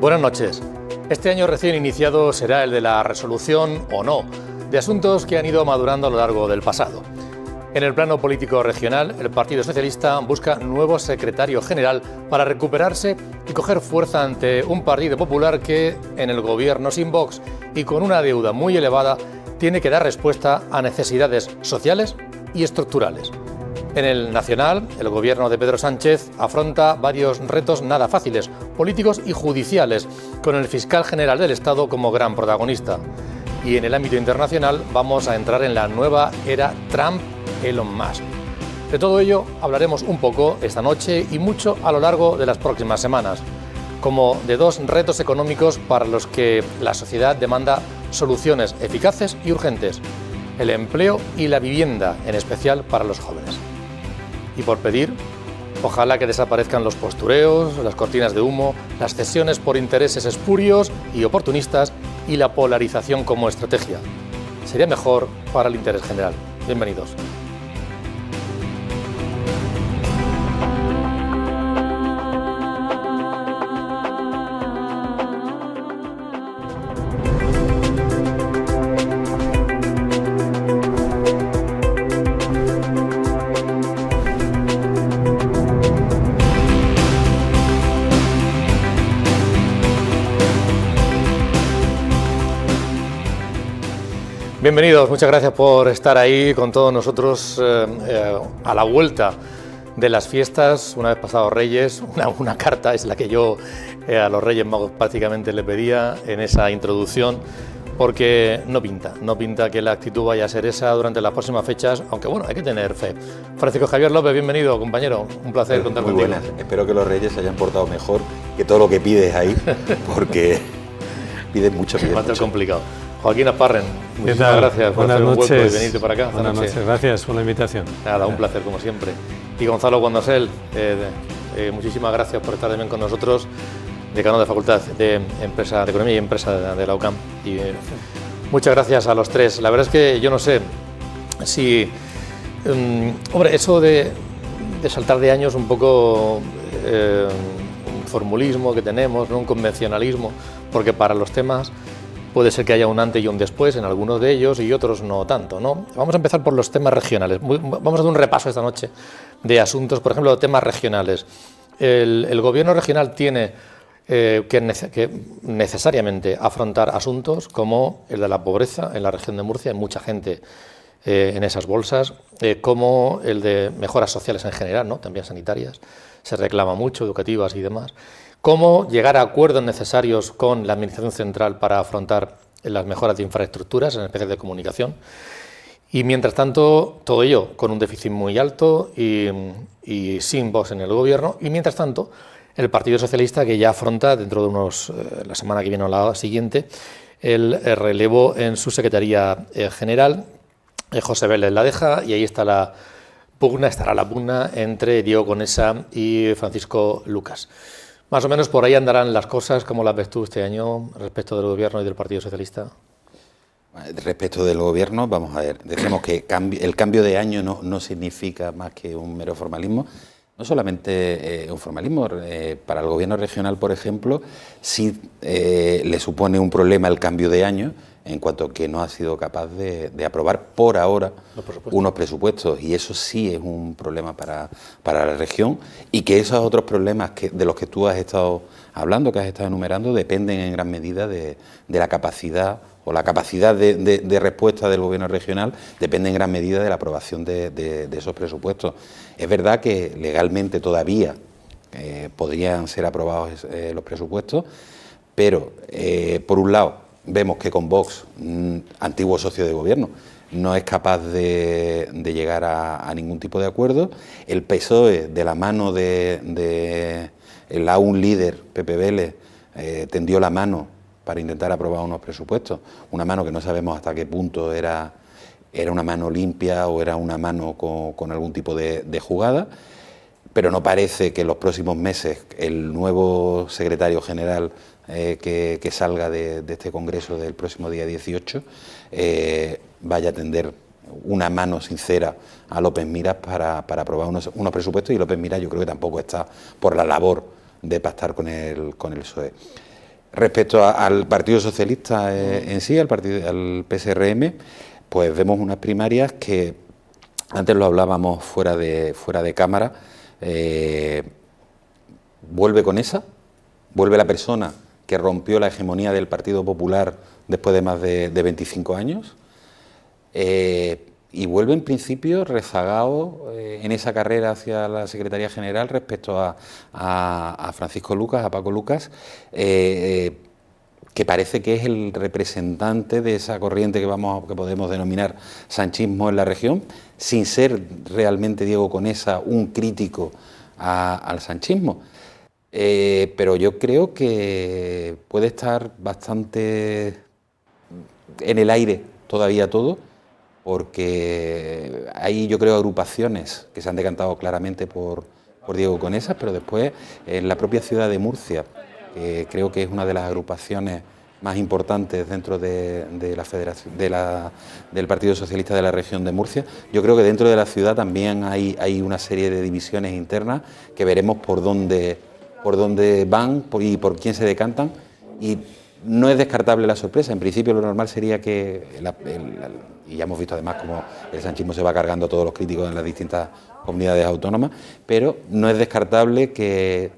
Buenas noches. Este año recién iniciado será el de la resolución o no de asuntos que han ido madurando a lo largo del pasado. En el plano político regional, el Partido Socialista busca nuevo secretario general para recuperarse y coger fuerza ante un Partido Popular que, en el gobierno sin Vox y con una deuda muy elevada, tiene que dar respuesta a necesidades sociales y estructurales. En el nacional, el gobierno de Pedro Sánchez afronta varios retos nada fáciles, políticos y judiciales, con el fiscal general del Estado como gran protagonista. Y en el ámbito internacional vamos a entrar en la nueva era Trump-Elon Musk. De todo ello hablaremos un poco esta noche y mucho a lo largo de las próximas semanas, como de dos retos económicos para los que la sociedad demanda soluciones eficaces y urgentes: el empleo y la vivienda, en especial para los jóvenes. Y por pedir, ojalá que desaparezcan los postureos, las cortinas de humo, las cesiones por intereses espurios y oportunistas y la polarización como estrategia. Sería mejor para el interés general. Bienvenidos. Bienvenidos, muchas gracias por estar ahí con todos nosotros a la vuelta de las fiestas, una vez pasados Reyes. Una carta es la que yo a los Reyes Magos prácticamente le pedía en esa introducción, porque no pinta que la actitud vaya a ser esa durante las próximas fechas, aunque bueno, hay que tener fe. Francisco Javier López, bienvenido, compañero, un placer contar contigo. Muy buenas, espero que los Reyes se hayan portado mejor que todo lo que pides ahí, porque pides mucho. Bastante complicado. Joaquín Asparren, muchísimas gracias por hacer un hueco y venirte para acá. Buenas noches, gracias por la invitación. Nada, un placer como siempre. Y Gonzalo Guandosel, muchísimas gracias por estar también con nosotros, decano de Facultad de Economía y Empresa de la UCAM. Y muchas gracias a los tres. La verdad es que yo no sé si, hombre, eso de saltar de años un poco un formulismo que tenemos, ¿no? Un convencionalismo, porque para los temas puede ser que haya un antes y un después en algunos de ellos y otros no tanto, ¿no? Vamos a empezar por los temas regionales. Vamos a hacer un repaso esta noche de asuntos, por ejemplo, temas regionales. El gobierno regional tiene que necesariamente afrontar asuntos como el de la pobreza en la región de Murcia, hay mucha gente en esas bolsas, como el de mejoras sociales en general, ¿no? También sanitarias, se reclama mucho, educativas y demás. Cómo llegar a acuerdos necesarios con la Administración Central para afrontar las mejoras de infraestructuras, en especial de comunicación. Y mientras tanto, todo ello con un déficit muy alto y sin Vox en el gobierno. Y mientras tanto, el Partido Socialista, que ya afronta dentro de la semana que viene o la siguiente, el relevo en su Secretaría General. José Vélez la deja y ahí estará la pugna entre Diego Conesa y Francisco Lucas. Más o menos por ahí andarán las cosas. ¿Cómo las ves tú este año respecto del Gobierno y del Partido Socialista? Respecto del Gobierno, vamos a ver, decimos que el cambio de año no significa más que un mero formalismo. No solamente un formalismo, para el Gobierno regional, por ejemplo, sí le supone un problema el cambio de año, en cuanto que no ha sido capaz de aprobar por ahora unos presupuestos, y eso sí es un problema para la región, y que esos otros problemas de los que tú has estado hablando, que has estado enumerando, dependen en gran medida de la capacidad, o la capacidad de respuesta del Gobierno regional depende en gran medida de la aprobación de esos presupuestos. Es verdad que legalmente todavía podrían ser aprobados los presupuestos, pero por un lado vemos que con Vox, antiguo socio de gobierno, no es capaz de llegar a ningún tipo de acuerdo. El PSOE, de la mano de el aún líder, Pepe Vélez, tendió la mano para intentar aprobar unos presupuestos. Una mano que no sabemos hasta qué punto era una mano limpia o era una mano con algún tipo de jugada, pero no parece que en los próximos meses el nuevo secretario general que salga de este congreso del próximo día 18 vaya a tender una mano sincera a López Miras para aprobar unos presupuestos, y López Miras yo creo que tampoco está por la labor de pactar con el PSOE. Respecto al Partido Socialista en sí, al PSRM, pues vemos unas primarias que, antes lo hablábamos fuera de cámara, vuelve Conesa, vuelve la persona que rompió la hegemonía del Partido Popular después de más de 25 años, y vuelve en principio rezagado en esa carrera hacia la Secretaría General respecto a Francisco Lucas, a Paco Lucas, que parece que es el representante de esa corriente que podemos denominar sanchismo en la región, sin ser realmente Diego Conesa un crítico al sanchismo. Pero yo creo que puede estar bastante en el aire todavía todo, porque hay, yo creo, agrupaciones que se han decantado claramente por Diego Conesa, pero después en la propia ciudad de Murcia, creo que es una de las agrupaciones más importantes dentro de la federación, del Partido Socialista de la región de Murcia. Yo creo que dentro de la ciudad también hay una serie de divisiones internas que veremos por dónde van y por quién se decantan, y no es descartable la sorpresa. En principio lo normal sería que, y ya hemos visto además cómo el sanchismo se va cargando a todos los críticos en las distintas comunidades autónomas, pero no es descartable que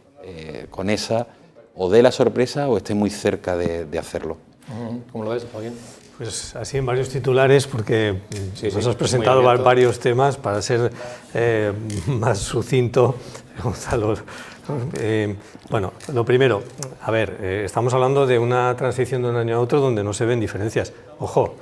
Conesa o dé la sorpresa o esté muy cerca de hacerlo. ¿Cómo lo ves, Joaquín? Pues así en varios titulares, porque nos has presentado varios temas. Para ser más sucinto, Gonzalo, bueno, lo primero, a ver, estamos hablando de una transición de un año a otro donde no se ven diferencias. Ojo,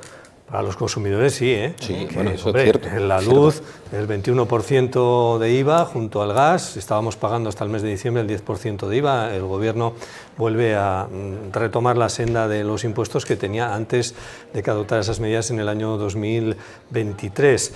para los consumidores sí, ¿eh? Sí, bueno, eso es cierto. En la luz, el 21% de IVA junto al gas, estábamos pagando hasta el mes de diciembre el 10% de IVA, el Gobierno vuelve a retomar la senda de los impuestos que tenía antes de que adoptara esas medidas en el año 2023.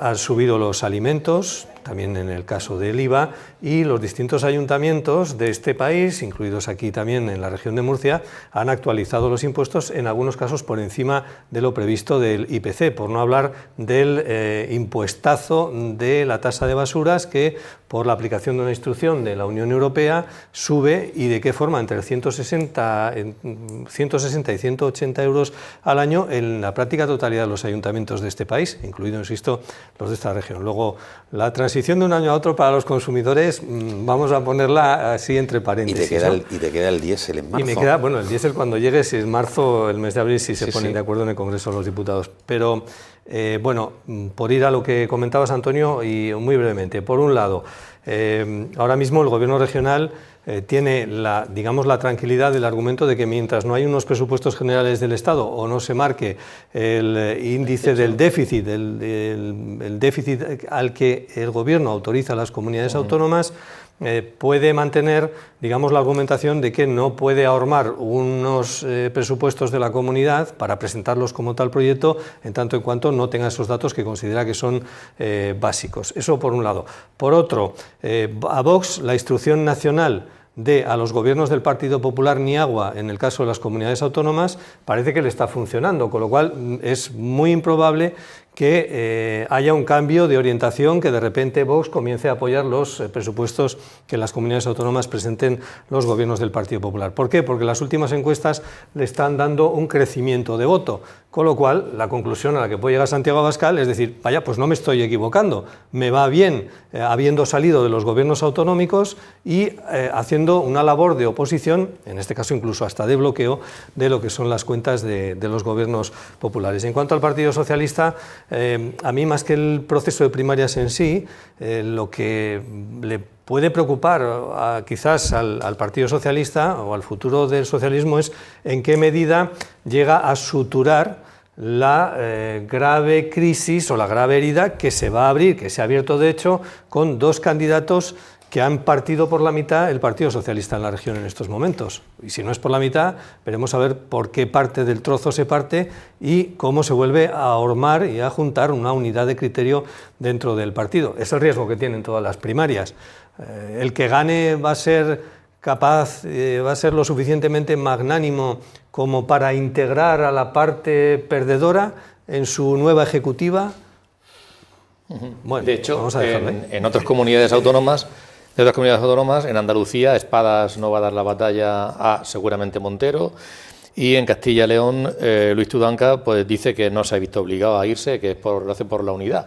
Han subido los alimentos, también en el caso del IVA, y los distintos ayuntamientos de este país, incluidos aquí también en la región de Murcia, han actualizado los impuestos, en algunos casos por encima de lo previsto del IPC, por no hablar del impuestazo de la tasa de basuras, que por la aplicación de una instrucción de la Unión Europea sube, y de qué forma, entre 160 y 180 euros al año en la práctica totalidad de los ayuntamientos de este país, incluido, insisto, los de esta región. Luego, la transición de un año a otro para los consumidores, vamos a ponerla así entre paréntesis. Y te queda el diésel en marzo. Y me queda, bueno, el diésel cuando llegue, si es marzo, el mes de abril, si se ponen de acuerdo en el Congreso los diputados. Pero, bueno, por ir a lo que comentabas, Antonio, y muy brevemente. Por un lado, ahora mismo el Gobierno regional tiene la tranquilidad del argumento de que mientras no hay unos presupuestos generales del Estado o no se marque el índice del déficit, el déficit al que el Gobierno autoriza a las comunidades autónomas, puede mantener, la argumentación de que no puede ahormar unos presupuestos de la comunidad para presentarlos como tal proyecto, en tanto en cuanto no tenga esos datos que considera que son básicos. Eso por un lado. Por otro, a Vox la instrucción nacional a los gobiernos del Partido Popular ni agua, en el caso de las comunidades autónomas, parece que le está funcionando, con lo cual es muy improbable que haya un cambio de orientación, que de repente Vox comience a apoyar los presupuestos que en las comunidades autónomas presenten los gobiernos del Partido Popular. ¿Por qué? Porque las últimas encuestas le están dando un crecimiento de voto, con lo cual la conclusión a la que puede llegar Santiago Abascal es decir, vaya, pues no me estoy equivocando, me va bien habiendo salido de los gobiernos autonómicos y haciendo una labor de oposición, en este caso incluso hasta de bloqueo, de lo que son las cuentas de los gobiernos populares. En cuanto al Partido Socialista, a mí, más que el proceso de primarias en sí, lo que le puede preocupar quizás al Partido Socialista o al futuro del socialismo es en qué medida llega a suturar la grave crisis o la grave herida que se va a abrir, que se ha abierto de hecho con dos candidatos que han partido por la mitad el Partido Socialista en la región en estos momentos. Y si no es por la mitad, veremos a ver por qué parte del trozo se parte y cómo se vuelve a ahormar y a juntar una unidad de criterio dentro del partido. Es el riesgo que tienen todas las primarias. El que gane va a ser capaz, va a ser lo suficientemente magnánimo como para integrar a la parte perdedora en su nueva ejecutiva. Bueno, de hecho, en otras comunidades autónomas de otras comunidades autónomas. En Andalucía, Espadas no va a dar la batalla a seguramente Montero. Y en Castilla y León, Luis Tudanca pues dice que no se ha visto obligado a irse, que lo hace por la unidad.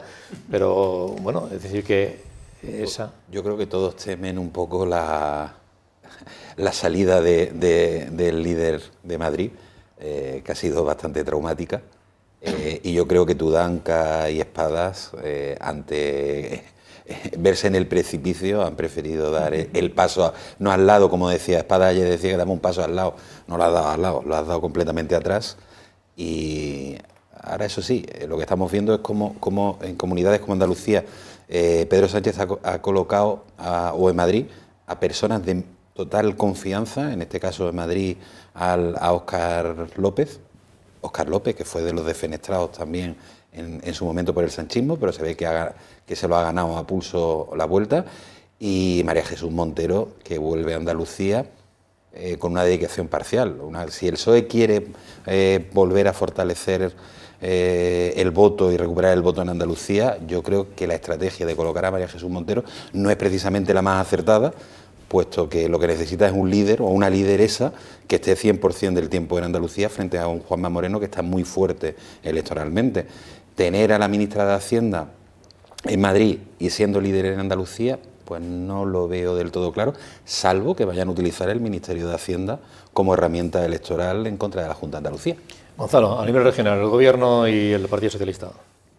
Pero bueno, es decir que esa... Yo creo que todos temen un poco la salida del líder de Madrid, que ha sido bastante traumática. Y yo creo que Tudanca y Espadas, ante verse en el precipicio, han preferido dar el paso, no al lado, como decía Espadas, ayer decía que dame un paso al lado, no lo has dado al lado, lo has dado completamente atrás. Y ahora, eso sí, lo que estamos viendo es cómo en comunidades como Andalucía, Pedro Sánchez ha colocado, o en Madrid, a personas de total confianza, en este caso en Madrid a Óscar López, que fue de los defenestrados también en su momento por el sanchismo, pero se ve que se lo ha ganado a pulso la vuelta, y María Jesús Montero, que vuelve a Andalucía con una dedicación parcial. Si el PSOE quiere volver a fortalecer el voto y recuperar el voto en Andalucía, yo creo que la estrategia de colocar a María Jesús Montero no es precisamente la más acertada, puesto que lo que necesita es un líder o una lideresa que esté 100% del tiempo en Andalucía frente a un Juanma Moreno que está muy fuerte electoralmente. Tener a la ministra de Hacienda en Madrid y siendo líder en Andalucía, pues no lo veo del todo claro, salvo que vayan a utilizar el Ministerio de Hacienda como herramienta electoral en contra de la Junta de Andalucía. Gonzalo, a nivel regional, el Gobierno y el Partido Socialista.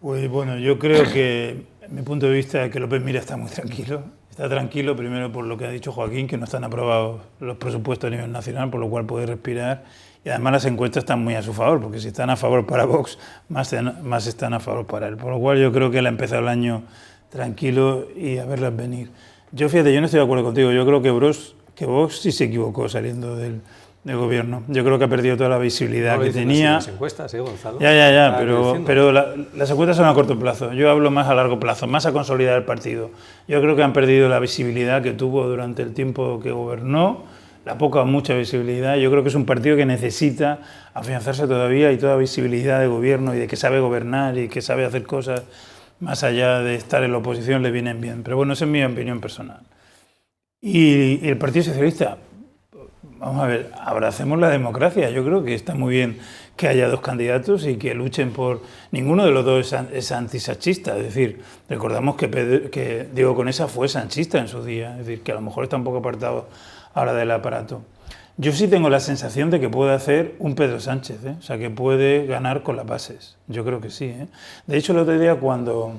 Pues bueno, yo creo que, en mi punto de vista, que López Mira está muy tranquilo. Está tranquilo, primero por lo que ha dicho Joaquín, que no están aprobados los presupuestos a nivel nacional, por lo cual puede respirar. Y además las encuestas están muy a su favor, porque si están a favor para Vox, más están a favor para él. Por lo cual yo creo que él ha empezado el año tranquilo y a verlas venir. Yo, fíjate, yo no estoy de acuerdo contigo. Yo creo que Vox sí se equivocó saliendo del gobierno. Yo creo que ha perdido toda la visibilidad que tenía. Las encuestas, Gonzalo. Ya, pero las encuestas son a corto plazo. Yo hablo más a largo plazo, más a consolidar el partido. Yo creo que han perdido la visibilidad que tuvo durante el tiempo que gobernó, la poca o mucha visibilidad. Yo creo que es un partido que necesita afianzarse todavía y toda visibilidad de gobierno y de que sabe gobernar y que sabe hacer cosas más allá de estar en la oposición le vienen bien. Pero bueno, esa es mi opinión personal. Y el Partido Socialista... Vamos a ver, abracemos la democracia. Yo creo que está muy bien que haya dos candidatos y que luchen por... Ninguno de los dos es antisanchista. Es decir, recordamos que Diego Conesa fue sanchista en su día. Es decir, que a lo mejor está un poco apartado ahora del aparato. Yo sí tengo la sensación de que puede hacer un Pedro Sánchez, o sea, que puede ganar con las bases. Yo creo que sí. De hecho, el otro día cuando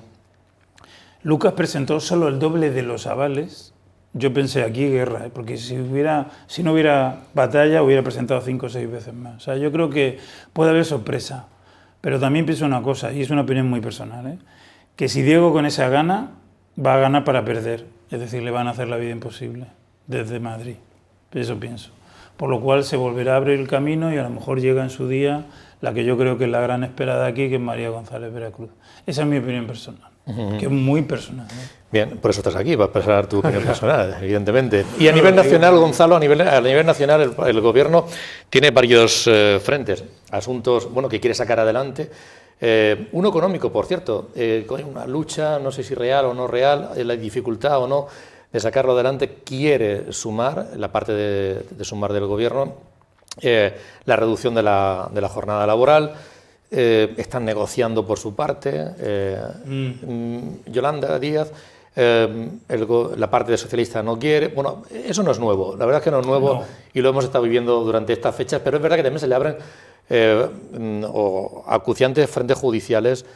Lucas presentó solo el doble de los avales, yo pensé aquí guerra, porque si no hubiera batalla hubiera presentado 5 o 6 veces más. O sea, yo creo que puede haber sorpresa, pero también pienso una cosa, y es una opinión muy personal, que si Diego Conesa gana, va a ganar para perder, es decir, le van a hacer la vida imposible desde Madrid, eso pienso. Por lo cual se volverá a abrir el camino y a lo mejor llega en su día la que yo creo que es la gran esperada aquí, que es María González Veracruz. Esa es mi opinión personal. Que es muy personal. Bien, por eso estás aquí, para expresar tu opinión personal, evidentemente. Y a nivel nacional, Gonzalo, a nivel nacional, el Gobierno tiene varios frentes, asuntos que quiere sacar adelante. Uno económico, por cierto, con una lucha, no sé si real o no real, la dificultad o no de sacarlo adelante, quiere sumar, la parte de sumar del Gobierno, la reducción de la jornada laboral. Están negociando por su parte, Yolanda Díaz, la parte de socialista no quiere. Bueno, eso no es nuevo, la verdad es que no es nuevo y lo hemos estado viviendo durante estas fechas, pero es verdad que también se le abren acuciantes frentes judiciales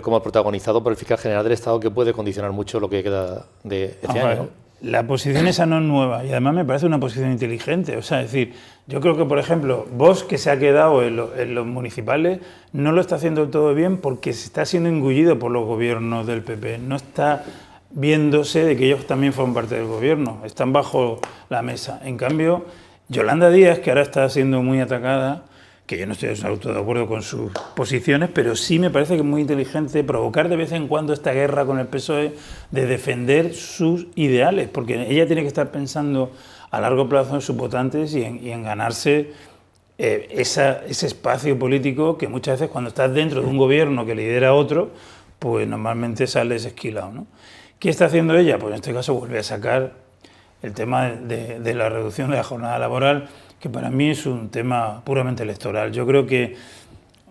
como el protagonizado por el fiscal general del Estado, que puede condicionar mucho lo que queda de este año, ¿no? La posición esa no es nueva y además me parece una posición inteligente. O sea, es decir, yo creo que, por ejemplo, Vox, que se ha quedado en los municipales, no lo está haciendo del todo bien porque se está siendo engullido por los gobiernos del PP. No está viéndose de que ellos también forman parte del gobierno, están bajo la mesa. En cambio, Yolanda Díaz, que ahora está siendo muy atacada, que yo no estoy absolutamente de acuerdo con sus posiciones, pero sí me parece que es muy inteligente provocar de vez en cuando esta guerra con el PSOE de defender sus ideales, porque ella tiene que estar pensando a largo plazo en sus votantes y en ganarse ese espacio político que muchas veces cuando estás dentro de un gobierno que lidera otro, pues normalmente sales esquilado, ¿no? ¿Qué está haciendo ella? Pues en este caso vuelve a sacar el tema de la reducción de la jornada laboral, que para mí es un tema puramente electoral. Yo creo que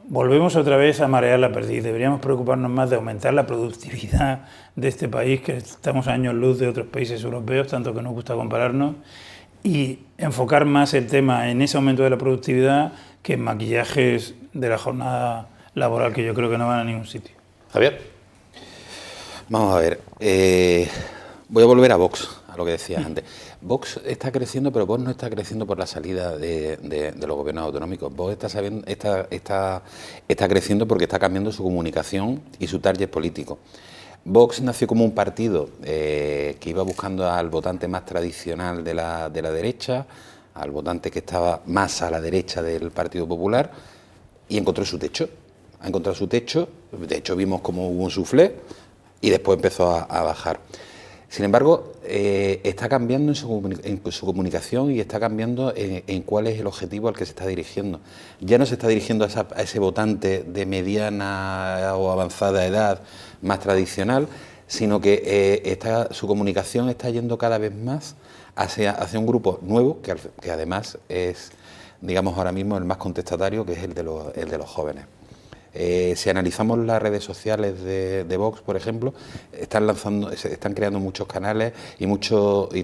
volvemos otra vez a marear la perdiz. Deberíamos preocuparnos más de aumentar la productividad de este país, que estamos a años luz de otros países europeos, tanto que nos gusta compararnos, y enfocar más el tema en ese aumento de la productividad que en maquillajes de la jornada laboral, que yo creo que no van a ningún sitio. Javier. Vamos a ver, voy a volver a Vox, a lo que decías antes. Vox está creciendo, pero Vox no está creciendo por la salida de los gobiernos autonómicos. Vox está creciendo porque está cambiando su comunicación y su target político. Vox nació como un partido que iba buscando al votante más tradicional de la derecha, al votante que estaba más a la derecha del Partido Popular, y encontró su techo. Ha encontrado su techo, de hecho vimos como hubo un soufflé y después empezó a bajar. Sin embargo, está cambiando en su comunicación y está cambiando en cuál es el objetivo al que se está dirigiendo. Ya no se está dirigiendo a ese votante de mediana o avanzada edad más tradicional, sino que su comunicación está yendo cada vez más hacia un grupo nuevo, que además es, digamos, ahora mismo el más contestatario, que es el de los jóvenes. Si analizamos las redes sociales de Vox, por ejemplo, están creando muchos canales y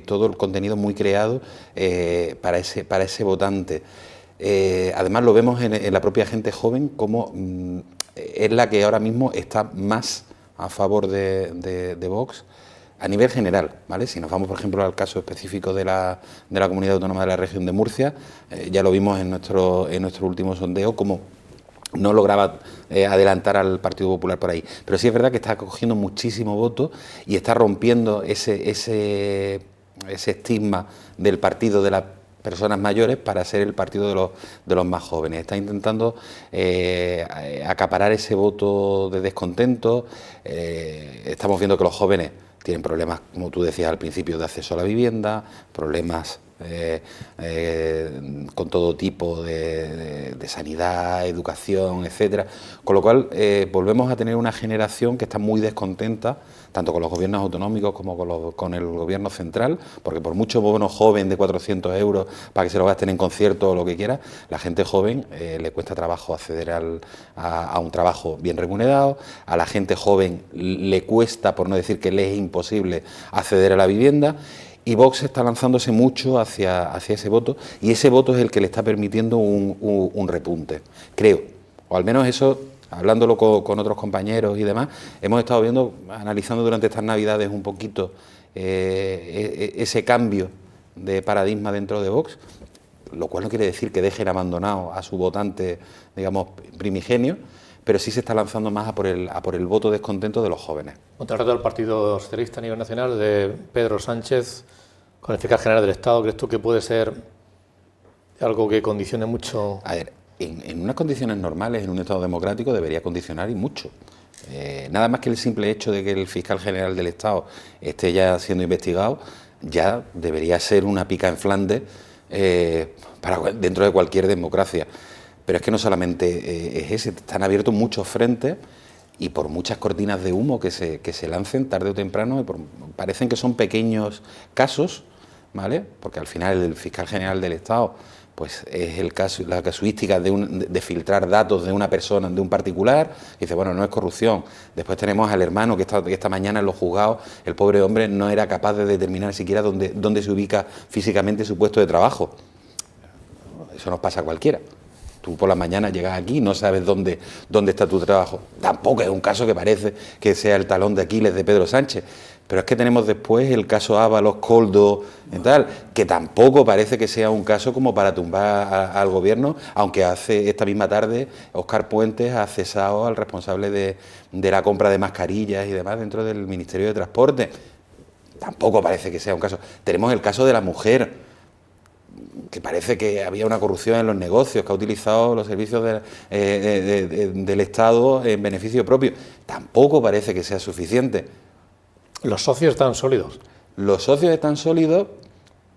todo el contenido muy creado para ese votante. Además lo vemos en la propia gente joven, como es la que ahora mismo está más a favor de Vox a nivel general, ¿vale? Si nos vamos, por ejemplo, al caso específico de la Comunidad Autónoma de la Región de Murcia, ya lo vimos en nuestro último sondeo, como no lograba adelantar al Partido Popular por ahí. Pero sí es verdad que está cogiendo muchísimo voto y está rompiendo ese estigma del partido de las personas mayores para ser el partido de los más jóvenes. Está intentando acaparar ese voto de descontento. Estamos viendo que los jóvenes tienen problemas, como tú decías al principio, de acceso a la vivienda, problemas con todo tipo de sanidad, educación, etcétera, con lo cual volvemos a tener una generación que está muy descontenta, tanto con los gobiernos autonómicos como con el gobierno central, porque por mucho bono joven de 400 euros para que se lo gasten en conciertos o lo que quiera, la gente joven le cuesta trabajo acceder a un trabajo bien remunerado, a la gente joven le cuesta, por no decir que le es imposible, acceder a la vivienda. Y Vox está lanzándose mucho hacia ese voto, y ese voto es el que le está permitiendo un repunte, creo. O al menos eso, hablándolo con otros compañeros y demás, hemos estado analizando durante estas Navidades un poquito ese cambio de paradigma dentro de Vox, lo cual no quiere decir que dejen abandonado a su votante, digamos, primigenio, pero sí se está lanzando más a por el voto descontento de los jóvenes. Contrario al Partido Socialista a nivel nacional de Pedro Sánchez, con el fiscal general del Estado, ¿crees tú que puede ser algo que condicione mucho? A ver, en unas condiciones normales, en un Estado democrático, debería condicionar y mucho. Nada más que el simple hecho de que el fiscal general del Estado esté ya siendo investigado, ya debería ser una pica en Flandes dentro de cualquier democracia. Pero es que no solamente es ese, están abiertos muchos frentes y por muchas cortinas de humo que se lancen tarde o temprano, parecen que son pequeños casos, ¿vale? Porque al final el fiscal general del Estado pues es la casuística de filtrar datos de una persona, de un particular, y dice, bueno, no es corrupción. Después tenemos al hermano que esta mañana en los juzgados, el pobre hombre no era capaz de determinar siquiera dónde se ubica físicamente su puesto de trabajo. Eso nos pasa a cualquiera. Tú por la mañana llegas aquí y no sabes dónde está tu trabajo. Tampoco es un caso que parece que sea el talón de Aquiles de Pedro Sánchez. Pero es que tenemos después el caso Ábalos, Koldo y tal, que tampoco parece que sea un caso como para tumbar al gobierno, aunque esta misma tarde Óscar Puentes ha cesado al responsable de la compra de mascarillas y demás dentro del Ministerio de Transporte. Tampoco parece que sea un caso. Tenemos el caso de la mujer, que parece que había una corrupción en los negocios, que ha utilizado los servicios del Estado en beneficio propio. Tampoco parece que sea suficiente. ¿Los socios están sólidos? Los socios están sólidos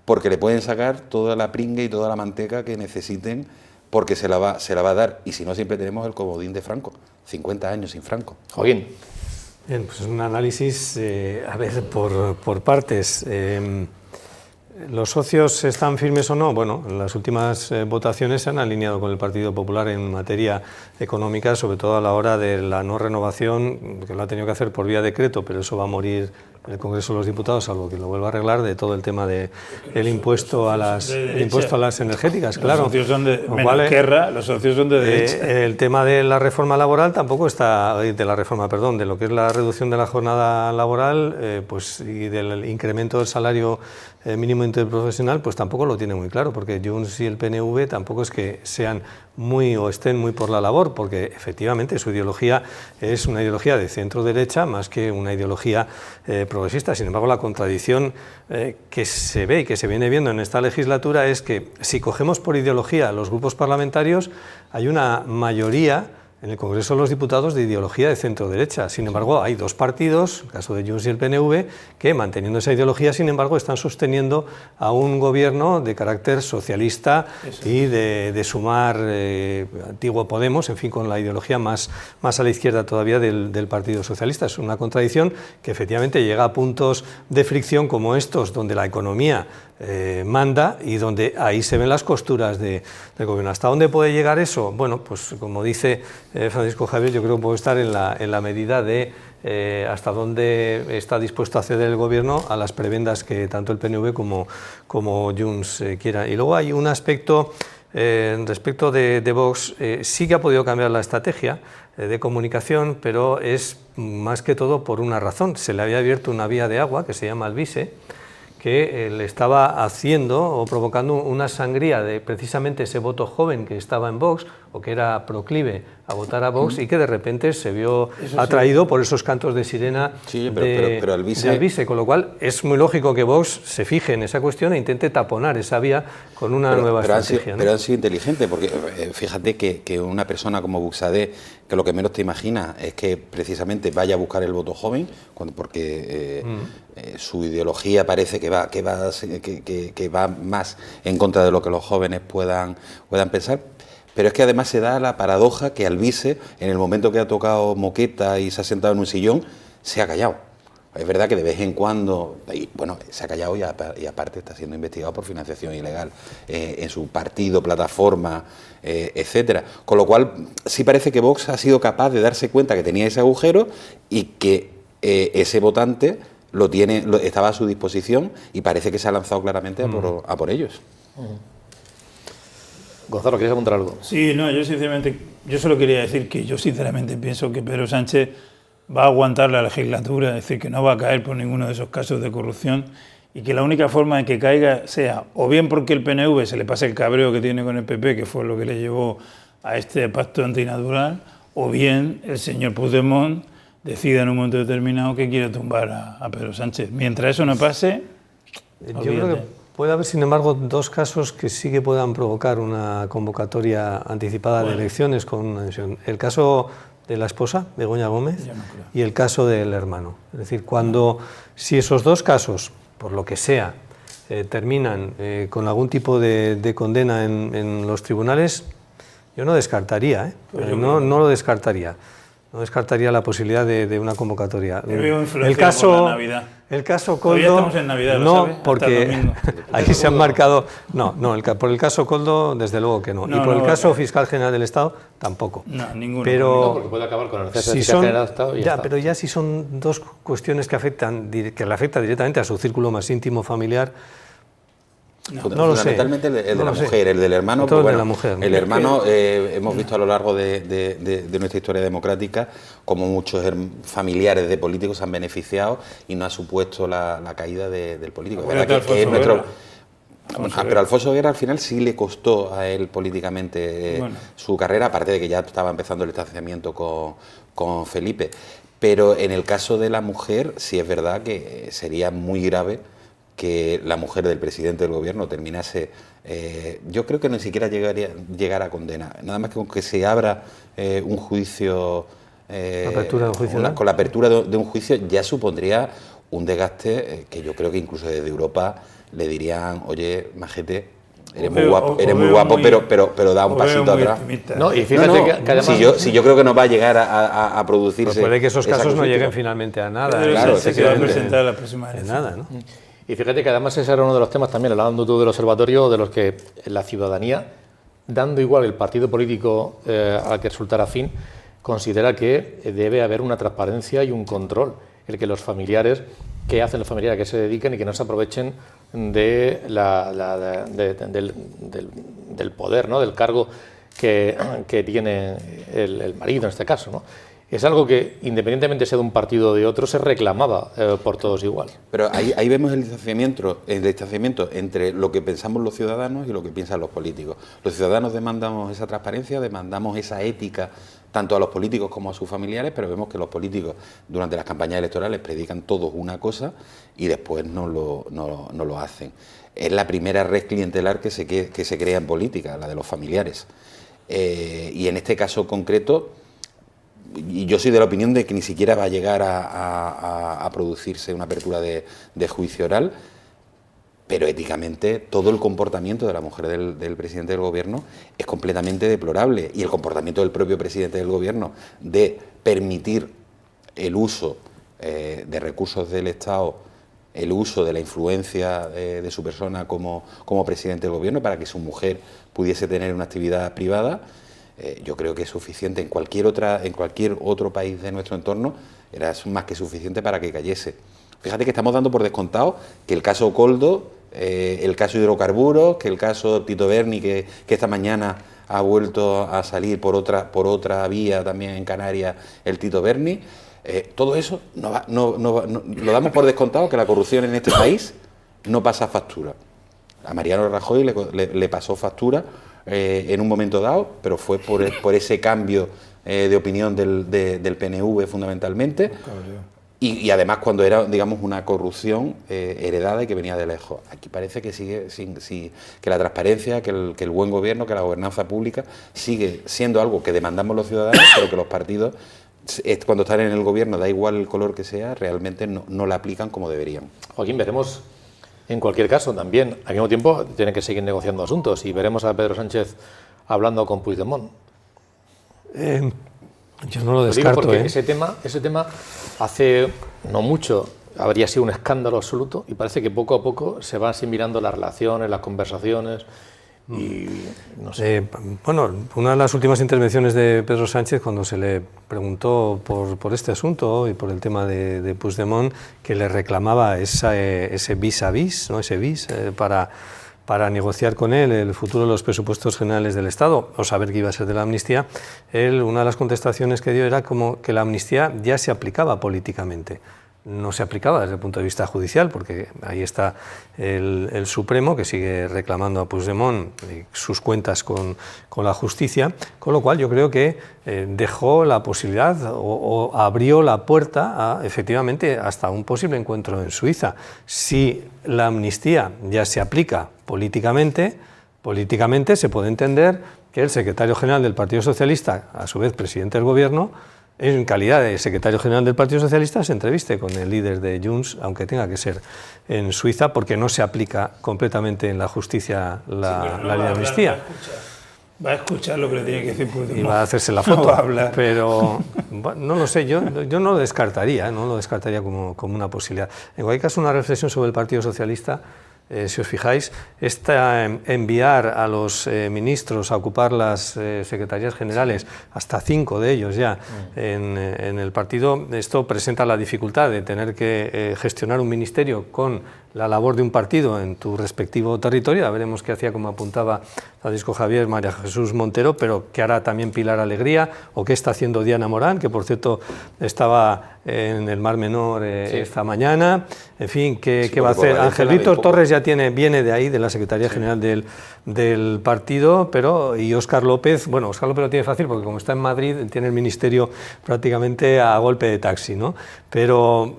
porque le pueden sacar toda la pringue y toda la manteca que necesiten, porque se la va a dar. Y si no, siempre tenemos el comodín de Franco. 50 años sin Franco. Joaquín. Bien, pues un análisis, a ver, por partes. ¿Los socios están firmes o no? Bueno, las últimas votaciones se han alineado con el Partido Popular en materia económica, sobre todo a la hora de la no renovación, que lo ha tenido que hacer por vía decreto, pero eso va a morir en el Congreso de los Diputados, salvo que lo vuelva a arreglar, de todo el tema del impuesto a las energéticas, claro. Los socios son de Esquerra, los socios son de derecha. El tema de la reforma laboral tampoco está, de lo que es la reducción de la jornada laboral, pues, y del incremento del salario mínimo interprofesional, pues tampoco lo tiene muy claro, porque Junts y el PNV tampoco es que sean muy o estén muy por la labor, porque efectivamente su ideología es una ideología de centro-derecha más que una ideología progresista. Sin embargo, la contradicción que se ve y que se viene viendo en esta legislatura es que si cogemos por ideología los grupos parlamentarios, hay una mayoría en el Congreso de los Diputados de ideología de centro-derecha. Sin embargo, hay dos partidos, el caso de Junts y el PNV, que manteniendo esa ideología, sin embargo, están sosteniendo a un gobierno de carácter socialista y de Sumar, antiguo Podemos, en fin, con la ideología más a la izquierda todavía del Partido Socialista. Es una contradicción que efectivamente llega a puntos de fricción como estos, donde la economía manda y donde ahí se ven las costuras del gobierno. ¿Hasta dónde puede llegar eso? Bueno, pues como dice Francisco Javier, yo creo que puede estar en la medida de hasta dónde está dispuesto a ceder el gobierno a las prebendas que tanto el PNV como Junts quieran. Y luego hay un aspecto respecto de Vox, sí que ha podido cambiar la estrategia de comunicación, pero es más que todo por una razón. Se le había abierto una vía de agua que se llama Alvise, que le estaba haciendo o provocando una sangría de precisamente ese voto joven que estaba en Vox o que era proclive a votar a Vox y que de repente se vio atraído por esos cantos de sirena de Alvise, con lo cual es muy lógico que Vox se fije en esa cuestión e intente taponar esa vía con una nueva estrategia. Pero han sido inteligentes, porque fíjate que una persona como Buxadé, que lo que menos te imaginas es que precisamente vaya a buscar el voto joven, porque su ideología parece que va más en contra de lo que los jóvenes puedan pensar. Pero es que además se da la paradoja que Alvise, en el momento que ha tocado moqueta y se ha sentado en un sillón, se ha callado. Es verdad que de vez en cuando, bueno, se ha callado y aparte está siendo investigado por financiación ilegal en su partido, plataforma, etcétera. Con lo cual, sí parece que Vox ha sido capaz de darse cuenta que tenía ese agujero y que ese votante estaba a su disposición y parece que se ha lanzado claramente a por ellos. Gonzalo, ¿quieres apuntar algo? Sí, no, yo solo quería decir que yo sinceramente pienso que Pedro Sánchez va a aguantar la legislatura, es decir, que no va a caer por ninguno de esos casos de corrupción y que la única forma de que caiga sea o bien porque el PNV se le pase el cabreo que tiene con el PP, que fue lo que le llevó a este pacto antinatural, o bien el señor Puigdemont decida en un momento determinado que quiere tumbar a Pedro Sánchez. Mientras eso no pase, yo creo que puede haber, sin embargo, dos casos que sí que puedan provocar una convocatoria anticipada de elecciones con una decisión. El caso de la esposa, Begoña Gómez, y el caso del hermano. Es decir, si esos dos casos, por lo que sea, terminan con algún tipo de condena en los tribunales, yo no descartaría, no lo descartaría. No descartaría la posibilidad de una convocatoria. El caso Koldo, estamos en Navidad, no, ¿sabes? porque aquí se han marcado. Por el caso Koldo, desde luego que no. Y por el caso Fiscal General del Estado, tampoco. No, ninguno. Pero porque puede acabar con el cese del Fiscal General del Estado y ya está. Pero ya si son dos cuestiones que le afectan directamente a su círculo más íntimo familiar. No lo sé. Fundamentalmente el de la mujer, el del hermano. Pues bueno, el hermano, hemos visto a lo largo de nuestra historia democrática como muchos familiares de políticos se han beneficiado y no ha supuesto la caída del político. Pero Alfonso Guerra al final sí le costó a él políticamente su carrera, aparte de que ya estaba empezando el distanciamiento con Felipe. Pero en el caso de la mujer sí es verdad que sería muy grave que la mujer del presidente del gobierno terminase, yo creo que ni siquiera llegar a condena, nada más que con que se abra un juicio, con la apertura de un juicio ya supondría un desgaste que yo creo que incluso desde Europa le dirían, oye, majete, eres muy guapo, pero da un pasito atrás. No, y fíjate que además... Si yo creo que no va a llegar a producirse... Pues puede que esos casos no lleguen finalmente a nada. Claro, se va a presentar la próxima elección. Nada, ¿no? Y fíjate que además ese era uno de los temas también, hablando tú del observatorio, de los que la ciudadanía, dando igual el partido político al que resultara afín, considera que debe haber una transparencia y un control, el que los familiares, qué hacen los familiares, a qué se dediquen y que no se aprovechen de del poder, ¿no? Del cargo que tiene el marido en este caso, ¿no? Es algo que, independientemente sea de un partido o de otro, se reclamaba por todos igual. Pero ahí vemos el distanciamiento entre lo que pensamos los ciudadanos y lo que piensan los políticos. Los ciudadanos demandamos esa transparencia, demandamos esa ética, tanto a los políticos como a sus familiares, pero vemos que los políticos durante las campañas electorales predican todos una cosa y después no lo hacen. Es la primera red clientelar que se crea en política, la de los familiares. Y en este caso concreto, y yo soy de la opinión de que ni siquiera va a llegar a producirse una apertura de juicio oral, pero éticamente todo el comportamiento de la mujer del presidente del gobierno es completamente deplorable, y el comportamiento del propio presidente del gobierno de permitir el uso de recursos del Estado, el uso de la influencia de su persona como presidente del gobierno para que su mujer pudiese tener una actividad privada. Yo creo que es suficiente. En cualquier otro país de nuestro entorno era más que suficiente para que cayese. Fíjate que estamos dando por descontado que el caso Koldo, el caso hidrocarburos, que el caso Tito Berni, que esta mañana ha vuelto a salir por otra vía también en Canarias, el Tito Berni, todo eso lo damos por descontado, que la corrupción en este país no pasa factura. A Mariano Rajoy le pasó factura en un momento dado, pero fue por ese cambio de opinión del PNV fundamentalmente, y además cuando era, digamos, una corrupción heredada y que venía de lejos. Aquí parece que sigue que la transparencia, que el buen gobierno, que la gobernanza pública sigue siendo algo que demandamos los ciudadanos, pero que los partidos, cuando están en el gobierno, da igual el color que sea, realmente no la aplican como deberían. Joaquín, veremos. En cualquier caso, también, al mismo tiempo, tienen que seguir negociando asuntos y veremos a Pedro Sánchez hablando con Puigdemont. Yo no lo descarto. Porque ese tema hace no mucho habría sido un escándalo absoluto y parece que poco a poco se van asimilando las relaciones, las conversaciones y no sé. Bueno, una de las últimas intervenciones de Pedro Sánchez, cuando se le preguntó por este asunto y por el tema de Puigdemont, que le reclamaba ese vis a vis, ¿no? Ese bis para negociar con él el futuro de los presupuestos generales del Estado o saber qué iba a ser de la amnistía, una de las contestaciones que dio era como que la amnistía ya se aplicaba políticamente. No se aplicaba desde el punto de vista judicial, porque ahí está el Supremo, que sigue reclamando a Puigdemont sus cuentas con la justicia, con lo cual yo creo que dejó la posibilidad o abrió la puerta efectivamente hasta un posible encuentro en Suiza. Si la amnistía ya se aplica políticamente se puede entender que el secretario general del Partido Socialista, a su vez presidente del Gobierno, en calidad de secretario general del Partido Socialista, se entreviste con el líder de Junts, aunque tenga que ser en Suiza, porque no se aplica completamente en la justicia la ley de amnistía. Va a escuchar lo que le tiene que decir Puigdemont. Y va a hacerse la foto. No va a hablar. Pero no lo sé, yo no lo descartaría, como una posibilidad. En cualquier caso, una reflexión sobre el Partido Socialista. Si os fijáis, enviar a los ministros a ocupar las secretarías generales, hasta 5 de ellos ya en el partido, esto presenta la dificultad de tener que gestionar un ministerio con la labor de un partido en tu respectivo territorio. Ya veremos qué hacía, como apuntaba Francisco Javier, María Jesús Montero, pero qué hará también Pilar Alegría, o qué está haciendo Diana Morán, que por cierto estaba en el Mar Menor esta mañana. En fin, ¿qué va a hacer? Ángel Víctor Torres ya viene de ahí, de la Secretaría General del partido, y Óscar López, bueno, Óscar López lo tiene fácil porque como está en Madrid tiene el ministerio prácticamente a golpe de taxi, ¿no? Pero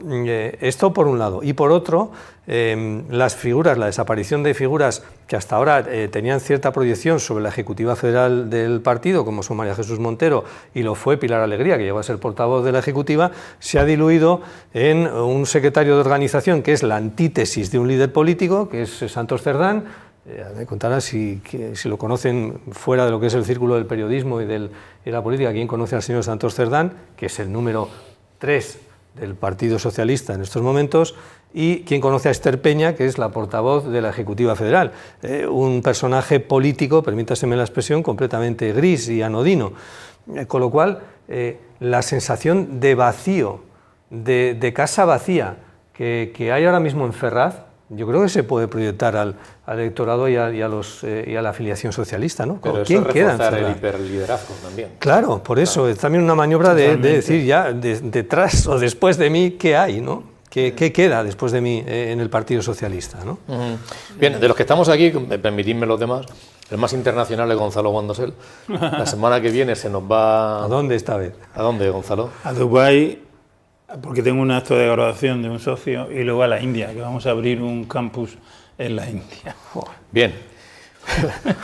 esto por un lado. Y por otro, las figuras, la desaparición de figuras que hasta ahora tenían cierta proyección sobre la Ejecutiva Federal del partido, como son María Jesús Montero y lo fue Pilar Alegría, que llegó a ser portavoz de la Ejecutiva, se ha diluido en un secretario de organización que es la antítesis de un líder político, que es Santos Cerdán. Me contará si lo conocen fuera de lo que es el círculo del periodismo y la política, quién conoce al señor Santos Cerdán, que es el número 3 del Partido Socialista en estos momentos, Y quien conoce a Esther Peña, que es la portavoz de la Ejecutiva Federal, un personaje político, permítaseme la expresión, completamente gris y anodino. Con lo cual, la sensación de vacío, de casa vacía que hay ahora mismo en Ferraz, yo creo que se puede proyectar al electorado y a la afiliación socialista, ¿no? Pero ¿Quién eso es queda en reforzar Ferraz? el hiperliderazgo también. Claro, por eso, es también una maniobra de decir ya, detrás o después de mí, ¿qué hay, no? ¿Qué queda después de mí en el Partido Socialista, ¿no? Bien, de los que estamos aquí, permitidme los demás, el más internacional es Gonzalo Guandosel. La semana que viene se nos va... ¿A dónde esta vez? ¿A dónde, Gonzalo? A Dubái, porque tengo un acto de graduación de un socio, y luego a la India, que vamos a abrir un campus en la India. Bien,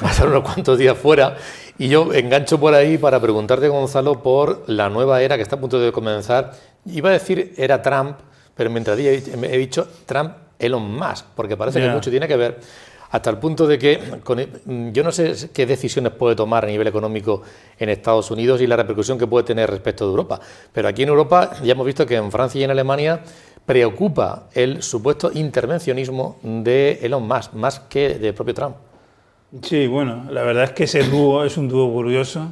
pasar unos cuantos días fuera y yo engancho por ahí para preguntarte, Gonzalo, por la nueva era que está a punto de comenzar. Iba a decir era Trump, pero mientras he dicho Trump, Elon Musk, porque parece que mucho tiene que ver, hasta el punto de que yo no sé qué decisiones puede tomar a nivel económico en Estados Unidos y la repercusión que puede tener respecto de Europa, pero aquí en Europa ya hemos visto que en Francia y en Alemania preocupa el supuesto intervencionismo de Elon Musk, más que del propio Trump. Sí, bueno, la verdad es que ese dúo es un dúo curioso,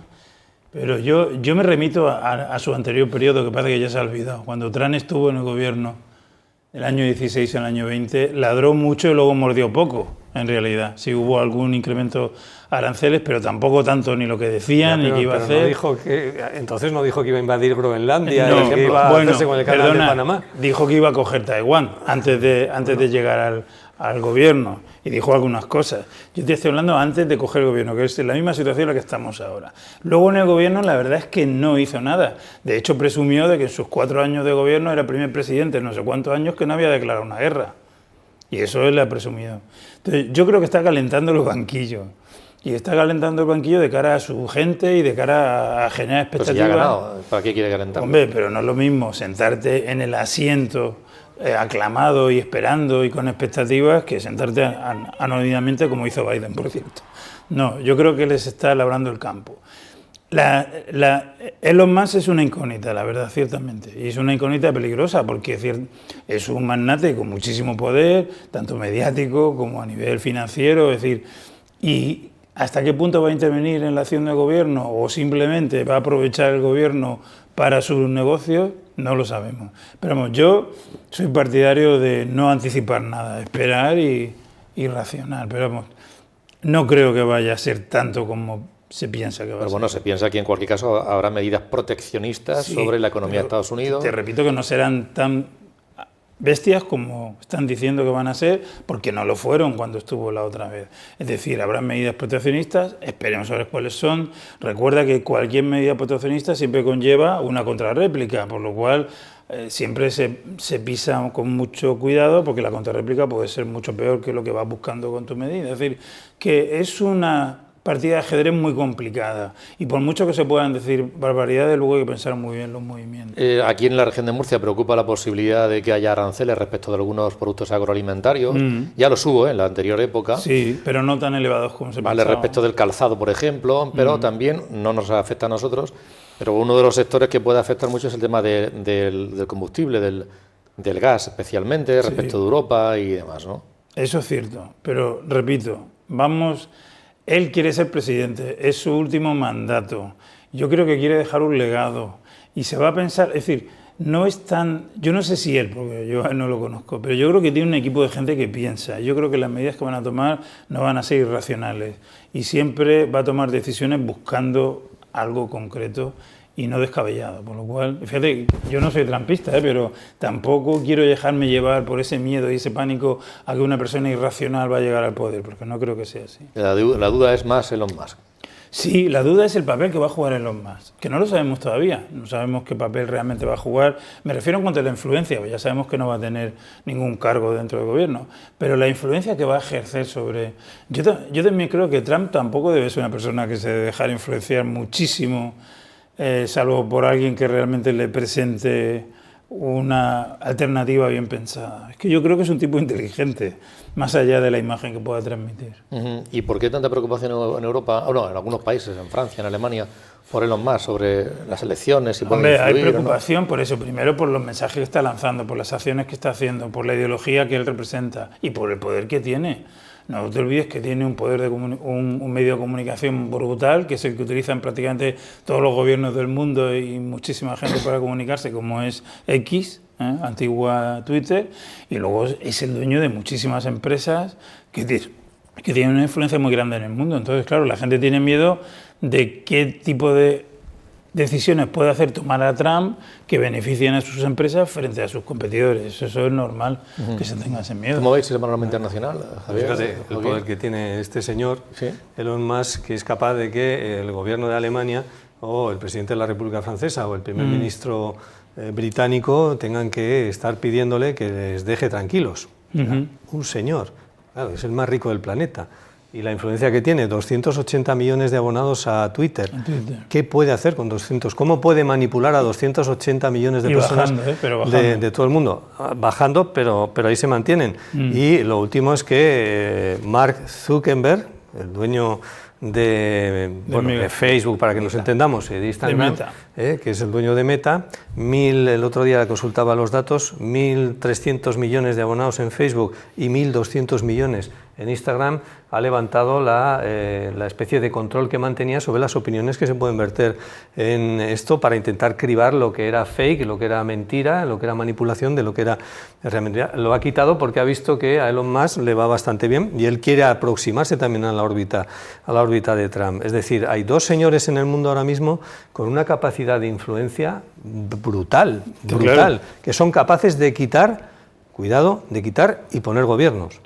pero yo me remito a su anterior periodo, que parece que ya se ha olvidado. Cuando Trump estuvo en el gobierno del año 16 al año 20, ladró mucho y luego mordió poco, en realidad. Sí hubo algún incremento aranceles, pero tampoco tanto ni lo que decían ni que iba a hacer. Entonces no dijo que iba a invadir Groenlandia, no, que iba a hacerse con el canal de Panamá. Dijo que iba a coger Taiwán antes de llegar al gobierno, y dijo algunas cosas. Yo te estoy hablando antes de coger el gobierno, que es la misma situación en la que estamos ahora. Luego en el gobierno la verdad es que no hizo nada. De hecho presumió de que en sus 4 años de gobierno era primer presidente en no sé cuántos años que no había declarado una guerra. Y eso él le ha presumido. Entonces yo creo que está calentando los banquillos. Y está calentando el banquillo de cara a su gente y de cara a generar expectativas. Pues ya ha ganado, ¿para qué quiere calentar? Hombre, pero no es lo mismo sentarte en el asiento aclamado y esperando y con expectativas que sentarte anónimamente como hizo Biden, por cierto. No, yo creo que les está labrando el campo. Elon Musk es una incógnita, la verdad, ciertamente. Y es una incógnita peligrosa porque es un magnate con muchísimo poder, tanto mediático como a nivel financiero, es decir, y ¿hasta qué punto va a intervenir en la acción del gobierno o simplemente va a aprovechar el gobierno para sus negocios? No lo sabemos. Pero vamos, yo soy partidario de no anticipar nada, esperar y racionar. Pero vamos, no creo que vaya a ser tanto como se piensa que va a ser. Pero bueno, se piensa que en cualquier caso habrá medidas proteccionistas sobre la economía de Estados Unidos. Te repito que no serán tan bestias como están diciendo que van a ser, porque no lo fueron cuando estuvo la otra vez. Es decir, habrá medidas proteccionistas, esperemos a ver cuáles son. Recuerda que cualquier medida proteccionista siempre conlleva una contrarréplica, por lo cual siempre se pisa con mucho cuidado, porque la contrarréplica puede ser mucho peor que lo que vas buscando con tu medida. Es decir, que es una partida de ajedrez muy complicada y por mucho que se puedan decir barbaridades, luego hay que pensar muy bien los movimientos. Aquí en la región de Murcia preocupa la posibilidad de que haya aranceles respecto de algunos productos agroalimentarios. Ya los hubo en la anterior época. Sí, pero no tan elevados como se pensaba. Respecto del calzado, por ejemplo, pero también no nos afecta a nosotros. Pero uno de los sectores que puede afectar mucho es el tema del combustible, del gas especialmente, respecto de Europa y demás, ¿no? Eso es cierto, pero repito, él quiere ser presidente, es su último mandato. Yo creo que quiere dejar un legado y se va a pensar, es decir, no es tan, yo no sé si él, porque yo no lo conozco, pero yo creo que tiene un equipo de gente que piensa. Yo creo que las medidas que van a tomar no van a ser irracionales y siempre va a tomar decisiones buscando algo concreto y no descabellado, por lo cual, fíjate, yo no soy trampista, pero tampoco quiero dejarme llevar por ese miedo y ese pánico a que una persona irracional va a llegar al poder, porque no creo que sea así. La duda es más Elon Musk. Sí, la duda es el papel que va a jugar Elon Musk, que no lo sabemos todavía, no sabemos qué papel realmente va a jugar. Me refiero en cuanto a la influencia, pues ya sabemos que no va a tener ningún cargo dentro del gobierno, pero la influencia que va a ejercer sobre... Yo también creo que Trump tampoco debe ser una persona que se dejara influenciar muchísimo, salvo por alguien que realmente le presente una alternativa bien pensada. Es que yo creo que es un tipo inteligente, más allá de la imagen que pueda transmitir. ¿Y por qué tanta preocupación en Europa, en algunos países, en Francia, en Alemania, por Elon Musk, sobre las elecciones? Hombre, hay preocupación por eso, primero por los mensajes que está lanzando, por las acciones que está haciendo, por la ideología que él representa y por el poder que tiene. No te olvides que tiene un poder de un medio de comunicación brutal, que es el que utilizan prácticamente todos los gobiernos del mundo y muchísima gente para comunicarse, como es X, antigua Twitter, y luego es el dueño de muchísimas empresas que tienen una influencia muy grande en el mundo. Entonces, claro, la gente tiene miedo de qué tipo de decisiones puede hacer tomar a Trump que beneficien a sus empresas frente a sus competidores. Eso es normal que se tenga ese miedo. ¿Cómo veis el panorama internacional, Javier? Fíjate, el poder que tiene este señor, ¿sí? Elon Musk, que es capaz de que el gobierno de Alemania o el presidente de la República Francesa o el primer ministro británico tengan que estar pidiéndole que les deje tranquilos. Un señor, claro, es el más rico del planeta. Y la influencia que tiene, 280 millones de abonados a Twitter. ¿Qué puede hacer con 200? ¿Cómo puede manipular a 280 millones de personas de todo el mundo? Bajando, pero ahí se mantienen. Y lo último es que Mark Zuckerberg, el dueño de Facebook, para que nos entendamos, de Instagram, que es el dueño de Meta, el otro día consultaba los datos, 1.300 millones de abonados en Facebook y 1.200 millones en Instagram, ha levantado la especie de control que mantenía sobre las opiniones que se pueden verter en esto para intentar cribar lo que era fake, lo que era mentira, lo que era manipulación, de lo que era realmente. Lo ha quitado porque ha visto que a Elon Musk le va bastante bien y él quiere aproximarse también a la órbita de Trump. Es decir, hay dos señores en el mundo ahora mismo con una capacidad de influencia brutal, que son capaces de quitar, cuidado, de quitar y poner gobiernos.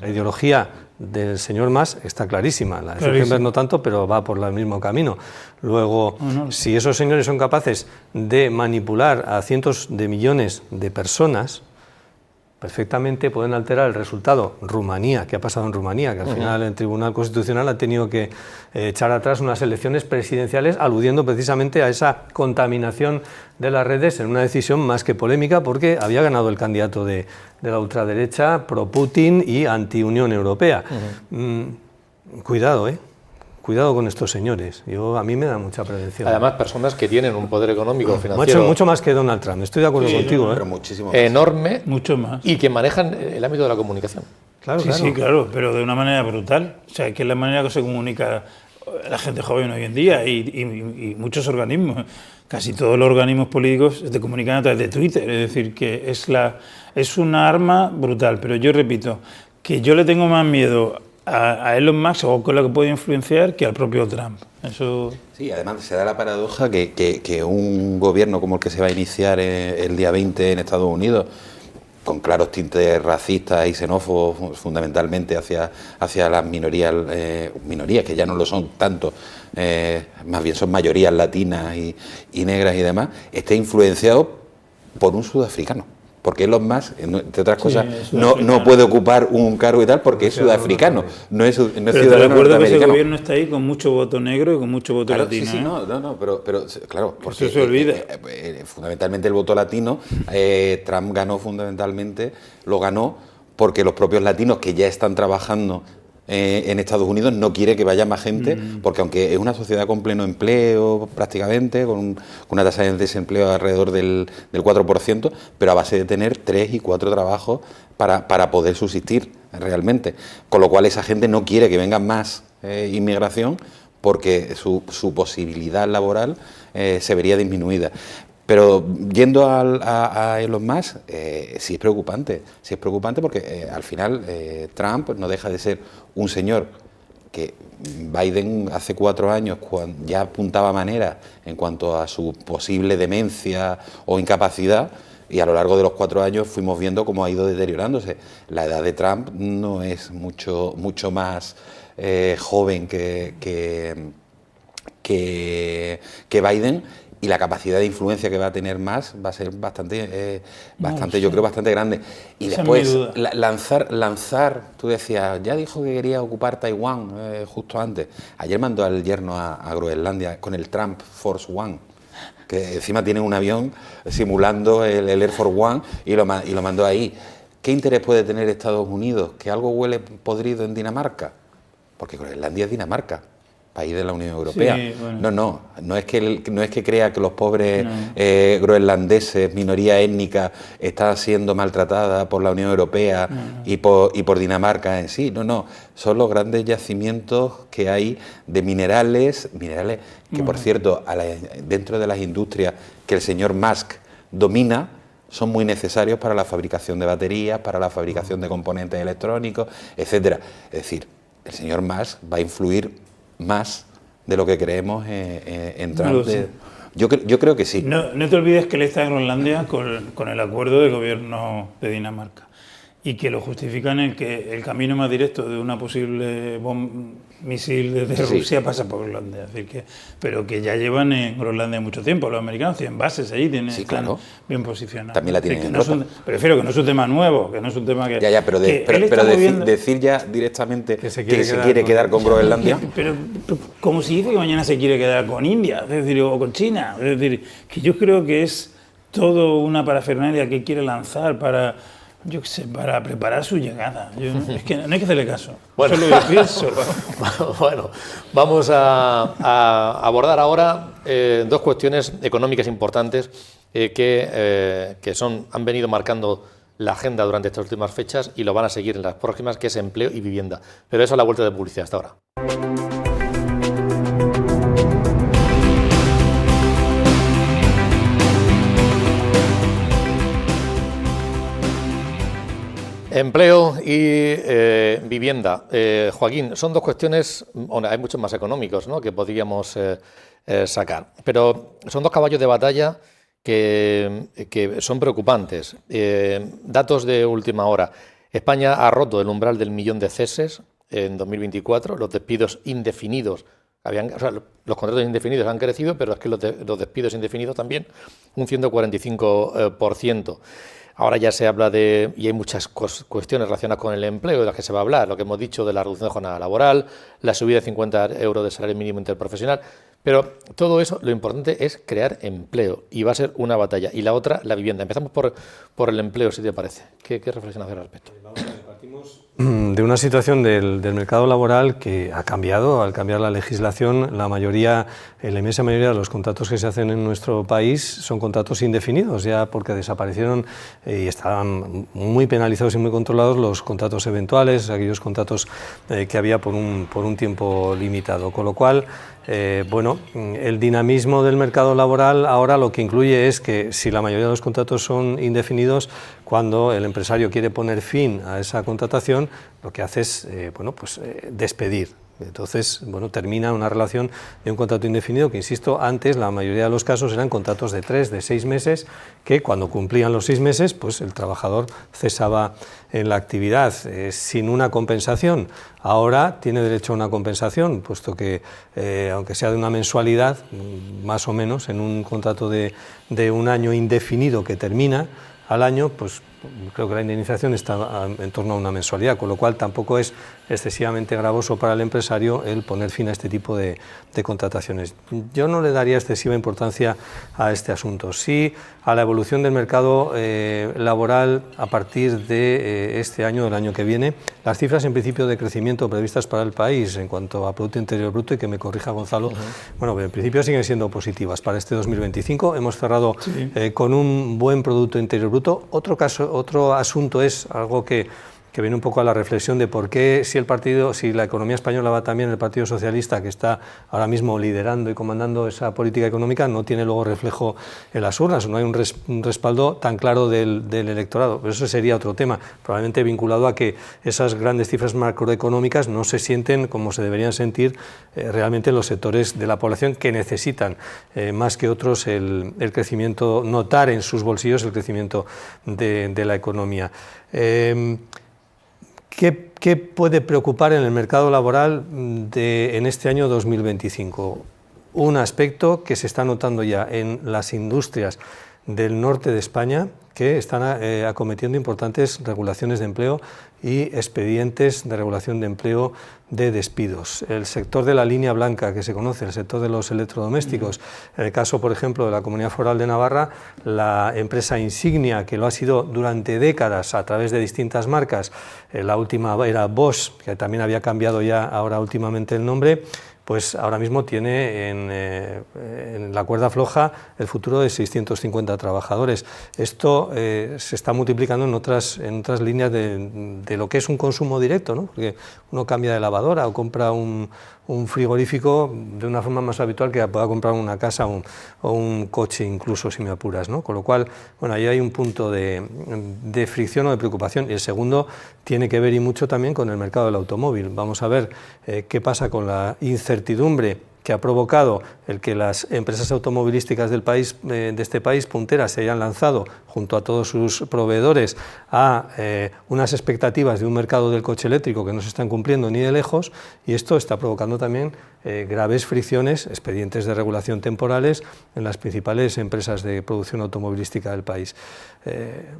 La ideología del señor Musk está clarísima, la de Zuckerberg no tanto, pero va por el mismo camino. Luego, si esos señores son capaces de manipular a cientos de millones de personas, perfectamente pueden alterar el resultado. Rumanía, ¿qué ha pasado en Rumanía? Que al final el Tribunal Constitucional ha tenido que echar atrás unas elecciones presidenciales aludiendo precisamente a esa contaminación de las redes en una decisión más que polémica porque había ganado el candidato de la ultraderecha pro-Putin y anti-Unión Europea. Cuidado, Cuidado con estos señores. A mí me da mucha prevención. Además, personas que tienen un poder económico, financiero... Mucho más que Donald Trump, estoy de acuerdo contigo. Pero muchísimo más. Enorme. Mucho más. Y que manejan el ámbito de la comunicación. Claro, pero de una manera brutal. O sea, que es la manera que se comunica la gente joven hoy en día y muchos organismos. Casi todos los organismos políticos se comunican a través de Twitter. Es decir, que es una arma brutal. Pero yo repito, que yo le tengo más miedo a Elon Musk o con lo que puede influenciar que al propio Trump. Eso... Sí, además se da la paradoja que un gobierno como el que se va a iniciar el día 20 en Estados Unidos, con claros tintes racistas y xenófobos fundamentalmente hacia las minorías que ya no lo son tanto, más bien son mayorías latinas y negras y demás, esté influenciado por un sudafricano. Porque Elon Musk, entre otras cosas, no puede ocupar un cargo y tal porque es sudafricano, no es ciudadano norteamericano. Pero te recuerdo que ese gobierno está ahí con mucho voto negro y con mucho voto latino. Sí, pero claro, porque eso se olvida. Fundamentalmente el voto latino, Trump lo ganó porque los propios latinos que ya están trabajando en Estados Unidos no quiere que vaya más gente, porque aunque es una sociedad con pleno empleo prácticamente, con una tasa de desempleo alrededor del 4%, pero a base de tener 3 y 4 trabajos para poder subsistir realmente. Con lo cual esa gente no quiere que venga más inmigración porque su posibilidad laboral se vería disminuida. Pero yendo a Elon Musk, sí es preocupante porque al final Trump no deja de ser un señor que Biden hace 4 años ya apuntaba maneras en cuanto a su posible demencia o incapacidad, y a lo largo de los 4 años fuimos viendo cómo ha ido deteriorándose. La edad de Trump no es mucho más joven que Biden, y la capacidad de influencia que va a tener más va a ser bastante, yo creo, bastante grande. Y después lanzar, tú decías, ya dijo que quería ocupar Taiwán justo antes. Ayer mandó al yerno a Groenlandia con el Trump Force One. que encima tiene un avión simulando el Air Force One y lo mandó ahí. ¿Qué interés puede tener Estados Unidos? ¿Que algo huele podrido en Dinamarca? Porque Groenlandia es Dinamarca, país de la Unión Europea. Sí, bueno. No es que crea que los pobres groenlandeses, minoría étnica, están siendo maltratada por la Unión Europea y por Dinamarca en sí. No, son los grandes yacimientos que hay de minerales que, por cierto, dentro de las industrias que el señor Musk domina, son muy necesarios para la fabricación de baterías, para la fabricación de componentes electrónicos, etcétera. Es decir, el señor Musk va a influir más de lo que creemos en Trump. Yo creo que sí. No te olvides que él está en Groenlandia con el acuerdo del gobierno de Dinamarca y que lo justifican en que el camino más directo de una posible misil desde Rusia pasa por Groenlandia. Es decir, pero que ya llevan en Groenlandia mucho tiempo. Los americanos tienen bases ahí, están bien posicionados. También la tienen en Europa. Prefiero que no es un tema nuevo, que no es un tema que... pero decir ya directamente que se quiere quedar con Groenlandia... Pero como si dice que mañana se quiere quedar con India, es decir, o con China. Es decir, que yo creo que es todo una parafernalia que quiere lanzar para preparar su llegada. Es que no hay que hacerle caso. Bueno, eso es lo que pienso. Bueno, vamos a abordar ahora dos cuestiones económicas importantes que han venido marcando la agenda durante estas últimas fechas y lo van a seguir en las próximas, que es empleo y vivienda. Pero eso a la vuelta de publicidad. Hasta ahora. Empleo y vivienda. Joaquín, son dos cuestiones, hay muchos más económicos, ¿no?, que podríamos sacar, pero son dos caballos de batalla que son preocupantes. Datos de última hora. España ha roto el umbral del 1.000.000 de ceses en 2024. Los despidos indefinidos, los contratos indefinidos han crecido, pero es que los despidos indefinidos también un 145%. Ahora ya se habla y hay muchas cuestiones relacionadas con el empleo de las que se va a hablar, lo que hemos dicho de la reducción de jornada laboral, la subida de 50 euros del salario mínimo interprofesional, pero todo eso, lo importante es crear empleo y va a ser una batalla. Y la otra, la vivienda. Empezamos por el empleo, si te parece. ¿Qué reflexión hacer al respecto? Partimos de una situación del mercado laboral que ha cambiado. Al cambiar la legislación, la inmensa mayoría de los contratos que se hacen en nuestro país son contratos indefinidos, ya porque desaparecieron y estaban muy penalizados y muy controlados los contratos eventuales, aquellos contratos que había por un tiempo limitado. Con lo cual, el dinamismo del mercado laboral ahora lo que incluye es que si la mayoría de los contratos son indefinidos, cuando el empresario quiere poner fin a esa contratación, lo que hace es despedir. Entonces, termina una relación de un contrato indefinido que, insisto, antes la mayoría de los casos eran contratos de 3, de 6 meses, que cuando cumplían los 6 meses, pues el trabajador cesaba en la actividad sin una compensación. Ahora tiene derecho a una compensación, puesto que, aunque sea de una mensualidad, más o menos, en un contrato de un año indefinido que termina al año, pues creo que la indemnización está en torno a una mensualidad, con lo cual tampoco es excesivamente gravoso para el empresario el poner fin a este tipo de contrataciones. Yo no le daría excesiva importancia a este asunto, sí a la evolución del mercado laboral a partir de este año, del año que viene. Las cifras en principio de crecimiento previstas para el país en cuanto a Producto Interior Bruto, y que me corrija Gonzalo, en principio siguen siendo positivas. Para este 2025 hemos cerrado con un buen Producto Interior Bruto. Otro asunto es algo que viene un poco a la reflexión de por qué, si la economía española va también, el Partido Socialista, que está ahora mismo liderando y comandando esa política económica, no tiene luego reflejo en las urnas, no hay un respaldo tan claro del electorado. Pero eso sería otro tema, probablemente vinculado a que esas grandes cifras macroeconómicas no se sienten como se deberían sentir realmente en los sectores de la población que necesitan más que otros el crecimiento, notar en sus bolsillos el crecimiento de la economía. ¿Qué puede preocupar en el mercado laboral en este año 2025? Un aspecto que se está notando ya en las industrias del norte de España que están acometiendo importantes regulaciones de empleo y expedientes de regulación de empleo de despidos. El sector de la línea blanca, que se conoce, el sector de los electrodomésticos, en el caso, por ejemplo, de la Comunidad Foral de Navarra, la empresa insignia, que lo ha sido durante décadas a través de distintas marcas, la última era Bosch, que también había cambiado ya ahora últimamente el nombre, pues ahora mismo tiene en la cuerda floja el futuro de 650 trabajadores. Esto se está multiplicando en otras líneas de lo que es un consumo directo, ¿no? Porque uno cambia de lavadora o compra un frigorífico de una forma más habitual que pueda comprar una casa o un coche, incluso, si me apuras, ¿no? Con lo cual, bueno, ahí hay un punto de fricción o de preocupación. Y el segundo tiene que ver y mucho también con el mercado del automóvil. Vamos a ver qué pasa con la incertidumbre que ha provocado el que las empresas automovilísticas del país, de este país, punteras, se hayan lanzado junto a todos sus proveedores a unas expectativas de un mercado del coche eléctrico que no se están cumpliendo ni de lejos, y esto está provocando también graves fricciones, expedientes de regulación temporales en las principales empresas de producción automovilística del país.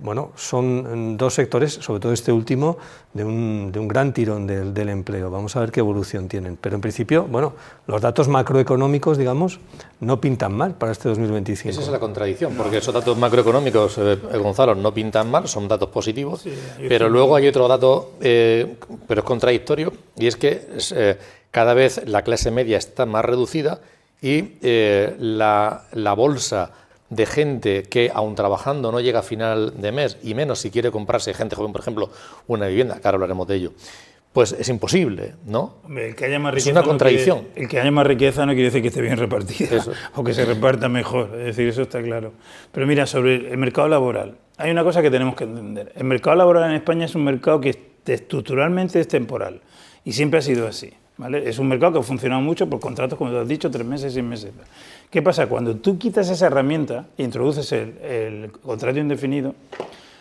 Bueno, son dos sectores, sobre todo este último, de un gran tirón del empleo. Vamos a ver qué evolución tienen. Pero en principio, bueno, los datos macroeconómicos, digamos, no pintan mal para este 2025. Esa es la contradicción, porque esos datos macroeconómicos, Gonzalo, no pintan mal, son datos positivos, sí, pero luego hay otro dato, pero es contradictorio, y es que cada vez la clase media está más reducida y la bolsa de gente que, aun trabajando, no llega a final de mes, y menos si quiere comprarse, gente joven, por ejemplo, una vivienda, que ahora hablaremos de ello, pues es imposible, ¿no? Hombre, el que haya más riqueza, es una contradicción. El que haya más riqueza no quiere decir que esté bien repartida, eso, o que se reparta mejor, es decir, eso está claro. Pero mira, sobre el mercado laboral, hay una cosa que tenemos que entender. El mercado laboral en España es un mercado que estructuralmente es temporal, y siempre ha sido así, ¿vale? Es un mercado que ha funcionado mucho por contratos, como tú has dicho, 3 meses, 6 meses. ¿Qué pasa? Cuando tú quitas esa herramienta e introduces el contrato indefinido,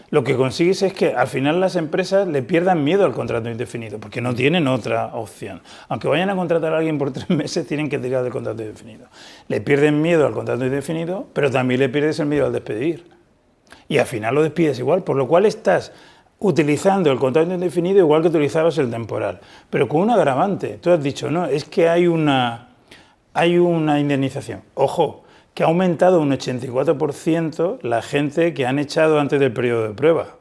lo que consigues es que al final las empresas le pierdan miedo al contrato indefinido, porque no tienen otra opción. Aunque vayan a contratar a alguien por 3 meses, tienen que tirar del contrato indefinido. Le pierden miedo al contrato indefinido, pero también le pierdes el miedo al despedir. Y al final lo despides igual, por lo cual estás utilizando el contrato indefinido igual que utilizabas el temporal, pero con un agravante. Tú has dicho, no, es que hay una indemnización. Ojo, que ha aumentado un 84% la gente que han echado antes del periodo de prueba.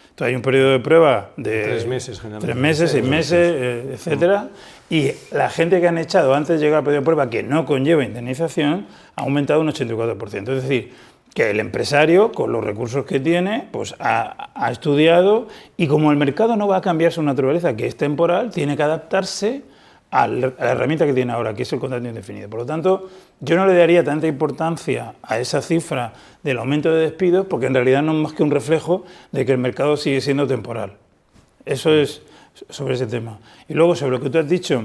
Entonces hay un periodo de prueba de 3 meses, generalmente. 3 meses, 6 meses, etcétera, y la gente que han echado antes de llegar al periodo de prueba, que no conlleva indemnización, ha aumentado un 84%. Es decir, que el empresario, con los recursos que tiene, pues ha estudiado, y como el mercado no va a cambiar su naturaleza, que es temporal, tiene que adaptarse a la herramienta que tiene ahora, que es el contrato indefinido. Por lo tanto, yo no le daría tanta importancia a esa cifra del aumento de despidos, porque en realidad no es más que un reflejo de que el mercado sigue siendo temporal. Eso es sobre ese tema. Y luego, sobre lo que tú has dicho,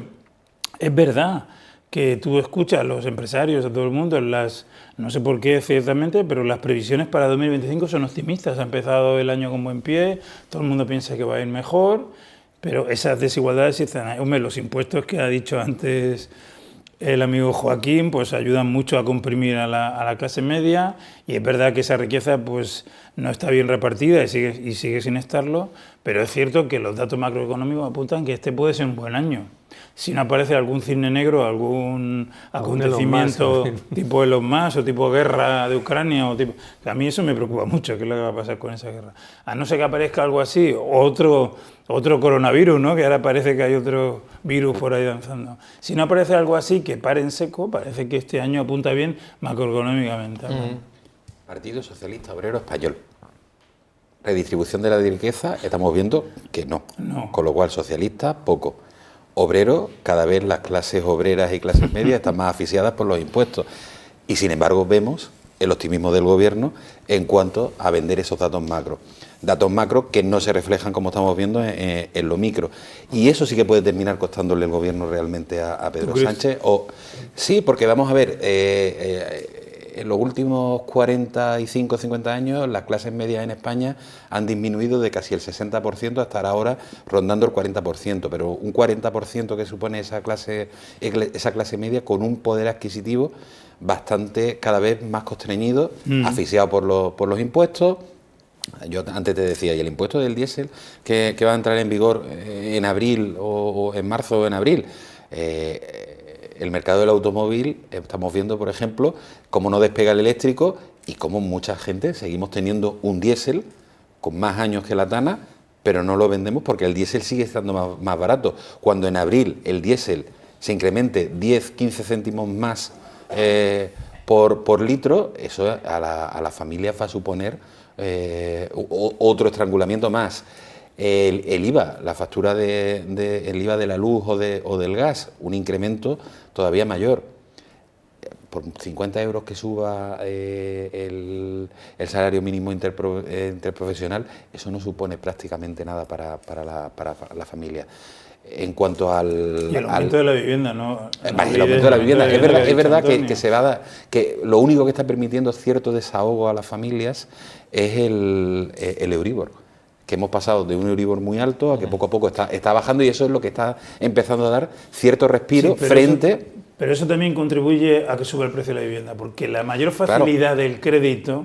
es verdad que tú escuchas a los empresarios, a todo el mundo, no sé por qué ciertamente, pero las previsiones para 2025 son optimistas. Ha empezado el año con buen pie, todo el mundo piensa que va a ir mejor, pero esas desigualdades están. Hombre, los impuestos que ha dicho antes el amigo Joaquín, pues ayudan mucho a comprimir a la clase media, y es verdad que esa riqueza pues no está bien repartida y sigue sin estarlo, pero es cierto que los datos macroeconómicos apuntan que este puede ser un buen año. Si no aparece algún cisne negro, algún acontecimiento tipo Elon Musk o tipo guerra de Ucrania, a mí eso me preocupa mucho, qué es lo que va a pasar con esa guerra. A no ser que aparezca algo así, otro coronavirus, ¿no? Que ahora parece que hay otro virus por ahí danzando. Si no aparece algo así que pare en seco, parece que este año apunta bien macroeconómicamente. Partido Socialista Obrero Español. Redistribución de la riqueza, estamos viendo que no. Con lo cual, socialista, poco. Obrero, cada vez las clases obreras y clases medias están más asfixiadas por los impuestos. Y sin embargo vemos el optimismo del gobierno en cuanto a vender esos datos macro. Datos macro que no se reflejan, como estamos viendo, en lo micro. Y eso sí que puede terminar costándole el gobierno realmente a Pedro Sánchez. Sí, porque vamos a ver, en los últimos 45 o 50 años las clases medias en España han disminuido de casi el 60% a estar ahora rondando el 40%, pero un 40% que supone esa clase media con un poder adquisitivo bastante cada vez más constreñido, asfixiado por los impuestos. Yo antes te decía, y el impuesto del diésel que va a entrar en vigor en abril o en marzo o en abril, el mercado del automóvil, estamos viendo, por ejemplo, cómo no despega el eléctrico y cómo mucha gente seguimos teniendo un diésel con más años que la Tana, pero no lo vendemos porque el diésel sigue estando más barato. Cuando en abril el diésel se incremente 10-15 céntimos más por litro, eso a la familia va a suponer otro estrangulamiento más. El IVA, la factura el IVA de la luz o del gas, un incremento todavía mayor. Por 50 euros que suba el salario mínimo interprofesional, eso no supone prácticamente nada para la familia. En cuanto al... Y el aumento de la vivienda, ¿no? El aumento de la vivienda. Es verdad que se va a dar, que lo único que está permitiendo cierto desahogo a las familias es el Euribor, que hemos pasado de un Euribor muy alto a que poco a poco está bajando, y eso es lo que está empezando a dar cierto respiro frente... Pero eso también contribuye a que suba el precio de la vivienda, porque la mayor facilidad del crédito,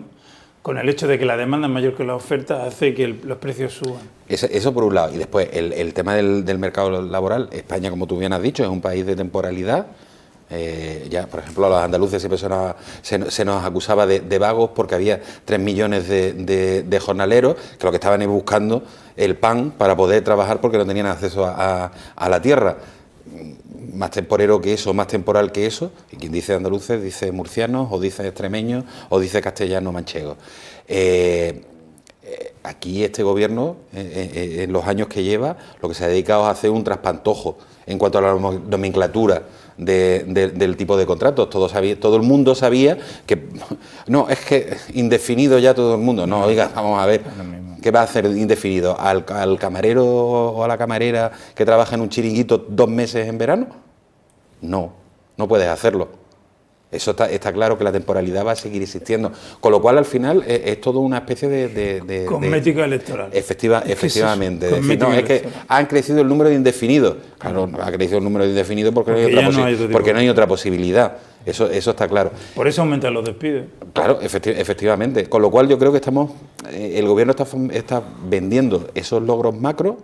con el hecho de que la demanda es mayor que la oferta, hace que los precios suban. Eso por un lado. Y después el tema del mercado laboral. España, como tú bien has dicho, es un país de temporalidad. Ya, por ejemplo, a los andaluces siempre se nos acusaba de vagos porque había 3 millones de jornaleros que lo que estaban es buscando el pan para poder trabajar porque no tenían acceso a la tierra. Más temporero que eso, más temporal que eso, y quien dice andaluces dice murcianos, o dice extremeños, o dice castellano manchego. Aquí este gobierno, en los años que lleva, lo que se ha dedicado es a hacer un traspantojo en cuanto a la nomenclatura del tipo de contratos. Todo el mundo sabía que... No, es que indefinido ya todo el mundo. No, oiga, vamos a ver... ¿Qué va a hacer indefinido? ¿Al camarero o a la camarera que trabaja en un chiringuito 2 meses en verano? No puedes hacerlo. Eso está claro, que la temporalidad va a seguir existiendo. Con lo cual, al final, es todo una especie de cosmética electoral. Efectivamente. Es que han crecido el número de indefinidos. Claro, ha crecido el número de indefinidos porque no hay otra posibilidad. Eso está claro. Por eso aumentan los despidos. Claro, efectivamente. Con lo cual yo creo que el gobierno está vendiendo esos logros macro,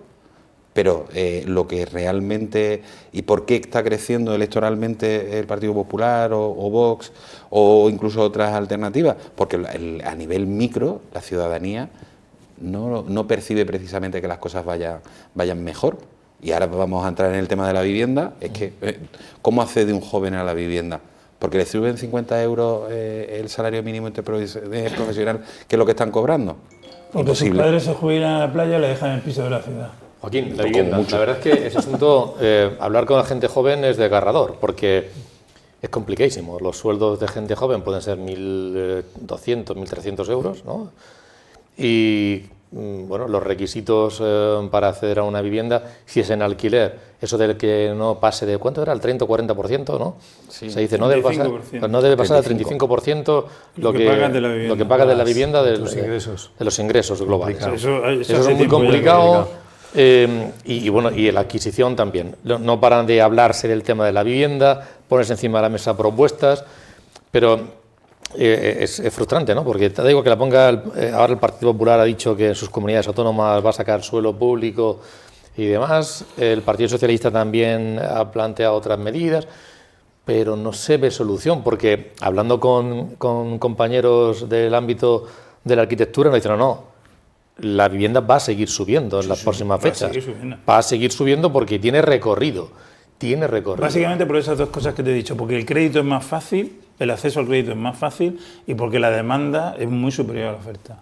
pero lo que realmente, y por qué está creciendo electoralmente el Partido Popular o Vox o incluso otras alternativas, porque a nivel micro la ciudadanía no percibe precisamente que las cosas vayan mejor. Y ahora vamos a entrar en el tema de la vivienda. Es que, ¿cómo accede un joven a la vivienda? Porque le suben 50 euros el salario mínimo interprofesional, que es lo que están cobrando. Porque sus padres se jubilan a la playa y le dejan en el piso de la ciudad. Joaquín, la vivienda. La verdad es que ese asunto, hablar con la gente joven es desgarrador, porque es complicadísimo. Los sueldos de gente joven pueden ser 1.200, 1.300 euros, ¿no? Y bueno, los requisitos para acceder a una vivienda, si es en alquiler, eso del que no pase de, ¿cuánto era? El 30 o 40%, ¿no? Sí, se dice, no debe pasar al 35% lo que pagas de la vivienda, de los ingresos globales. Eso es muy complicado. Y bueno, y la adquisición también. No paran de hablarse del tema de la vivienda, pones encima de la mesa propuestas, pero es frustrante, ¿no? Porque te digo que la ponga ahora el Partido Popular ha dicho que en sus comunidades autónomas va a sacar suelo público y demás. El Partido Socialista también ha planteado otras medidas, pero no se ve solución, porque hablando con compañeros del ámbito de la arquitectura nos dicen no, la vivienda va a seguir subiendo en las próximas fechas. Va a seguir subiendo porque tiene recorrido. Básicamente por esas dos cosas que te he dicho, porque el crédito es más fácil, el acceso al crédito es más fácil y porque la demanda es muy superior a la oferta.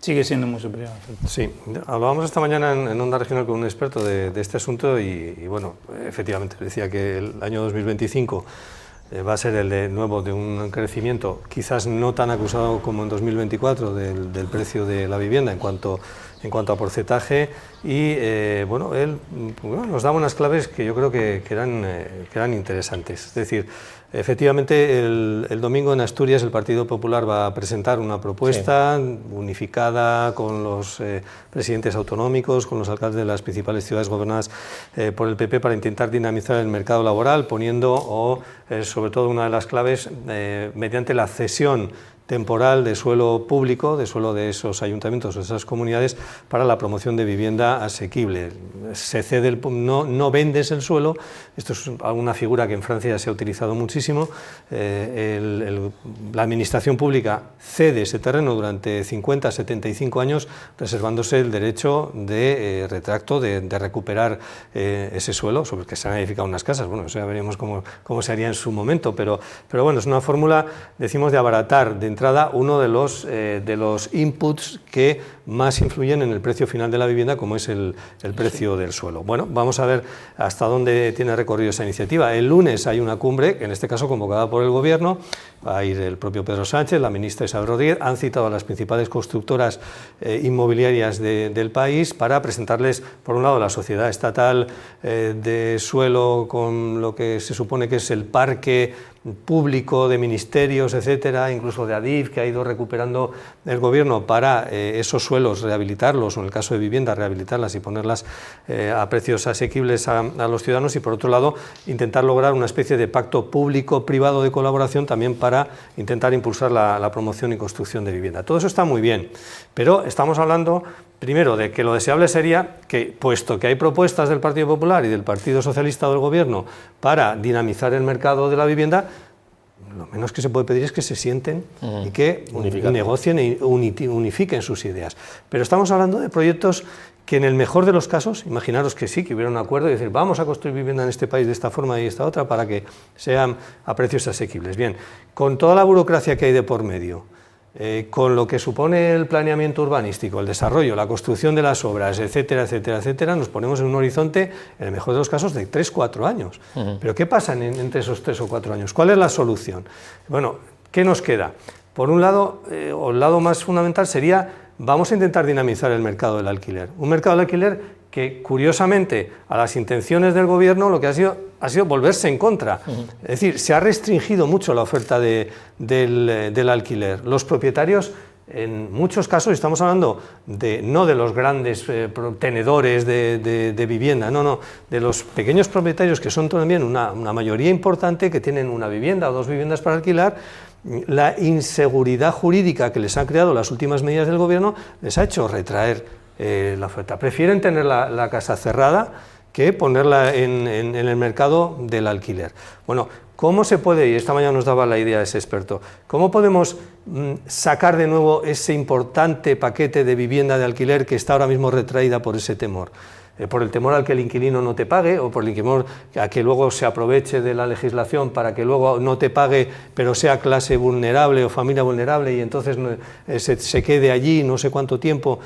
Sigue siendo muy superior a la oferta. Sí, hablábamos esta mañana en Onda Regional con un experto de este asunto y bueno, efectivamente decía que el año 2025 va a ser el de nuevo de un crecimiento quizás no tan acusado como en 2024 del precio de la vivienda en cuanto a porcentaje y bueno, él nos daba unas claves que yo creo que eran interesantes. Es decir, Efectivamente, el domingo en Asturias el Partido Popular va a presentar una propuesta unificada con los presidentes autonómicos, con los alcaldes de las principales ciudades gobernadas por el PP para intentar dinamizar el mercado laboral, poniendo, sobre todo una de las claves, mediante la cesión temporal de suelo público, de suelo de esos ayuntamientos o de esas comunidades para la promoción de vivienda asequible. Se cede no vendes el suelo, esto es una figura que en Francia ya se ha utilizado muchísimo, la administración pública cede ese terreno durante 50, 75 años, reservándose el derecho de retracto, de recuperar ese suelo, sobre el que se han edificado unas casas. Bueno, eso ya veremos cómo se haría en su momento, pero bueno, es una fórmula, decimos, de abaratar de entrada uno de los inputs que más influyen en el precio final de la vivienda, como es el precio del suelo. Bueno, vamos a ver hasta dónde tiene recorrido esa iniciativa. El lunes hay una cumbre, en este caso convocada por el Gobierno, va a ir el propio Pedro Sánchez, la ministra Isabel Rodríguez, han citado a las principales constructoras inmobiliarias del país para presentarles, por un lado, la sociedad estatal de suelo con lo que se supone que es el parque público de ministerios, etcétera, incluso de ADIF, que ha ido recuperando el Gobierno para esos suelos rehabilitarlos, o en el caso de vivienda rehabilitarlas y ponerlas a precios asequibles a los ciudadanos, y por otro lado intentar lograr una especie de pacto público-privado de colaboración también para intentar impulsar la promoción y construcción de vivienda. Todo eso está muy bien, pero estamos hablando primero de que lo deseable sería que, puesto que hay propuestas del Partido Popular y del Partido Socialista o del Gobierno para dinamizar el mercado de la vivienda, lo menos que se puede pedir es que se sienten y que negocien e unifiquen sus ideas. Pero estamos hablando de proyectos que en el mejor de los casos, imaginaros que sí, que hubiera un acuerdo y decir, vamos a construir vivienda en este país de esta forma y esta otra para que sean a precios asequibles. Bien, con toda la burocracia que hay de por medio, con lo que supone el planeamiento urbanístico, el desarrollo, la construcción de las obras, etcétera, etcétera, etcétera, nos ponemos en un horizonte, en el mejor de los casos, de 3-4 años. Pero ¿qué pasa entre esos 3 o 4 años? ¿Cuál es la solución? Bueno, ¿qué nos queda? Por un lado, o el lado más fundamental sería, vamos a intentar dinamizar el mercado del alquiler. Un mercado del alquiler que, curiosamente, a las intenciones del Gobierno lo que ha sido volverse en contra. Es decir, se ha restringido mucho la oferta del alquiler. Los propietarios, en muchos casos, estamos hablando no de los grandes tenedores de vivienda, no, de los pequeños propietarios, que son también una mayoría importante, que tienen una vivienda o 2 viviendas para alquilar. La inseguridad jurídica que les han creado las últimas medidas del Gobierno les ha hecho retraer la oferta. Prefieren tener la casa cerrada que ponerla en el mercado del alquiler. Bueno, ¿cómo se puede, y esta mañana nos daba la idea ese experto, cómo podemos sacar de nuevo ese importante paquete de vivienda de alquiler que está ahora mismo retraída por ese temor? Por el temor al que el inquilino no te pague, o por el temor a que luego se aproveche de la legislación para que luego no te pague, pero sea clase vulnerable o familia vulnerable, y entonces se quede allí no sé cuánto tiempo.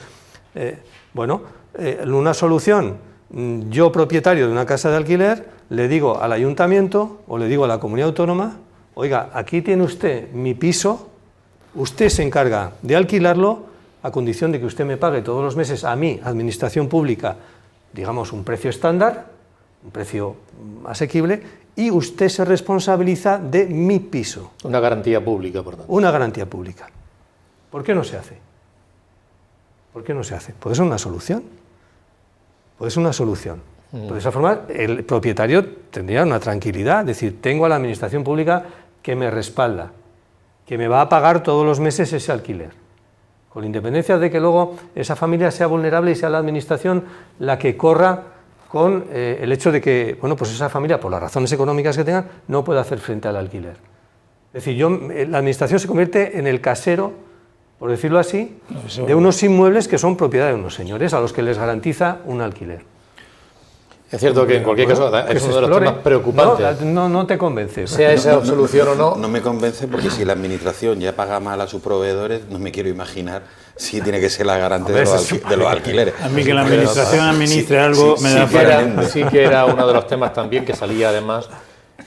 Una solución, yo propietario de una casa de alquiler, le digo al ayuntamiento o le digo a la comunidad autónoma, oiga, aquí tiene usted mi piso, usted se encarga de alquilarlo a condición de que usted me pague todos los meses a mí, administración pública, digamos un precio estándar, un precio asequible, y usted se responsabiliza de mi piso. Una garantía pública, por tanto. Una garantía pública. ¿Por qué no se hace? ¿Por qué no se hace? Puede ser una solución. Puede ser una solución. De esa forma, el propietario tendría una tranquilidad, es decir, tengo a la administración pública que me respalda, que me va a pagar todos los meses ese alquiler, con independencia de que luego esa familia sea vulnerable y sea la administración la que corra con el hecho de que, pues esa familia, por las razones económicas que tengan, no puede hacer frente al alquiler. Es decir, la administración se convierte en el casero, por decirlo así, de unos inmuebles que son propiedad de unos señores a los que les garantiza un alquiler. Es cierto que en cualquier caso es uno de los temas preocupantes. No te convence. Sea esa solución o no. No me convence, porque si la administración ya paga mal a sus proveedores, no me quiero imaginar si tiene que ser la garante de los alquileres. A mí que la administración administre algo me da para... Sí que era uno de los temas también que salía además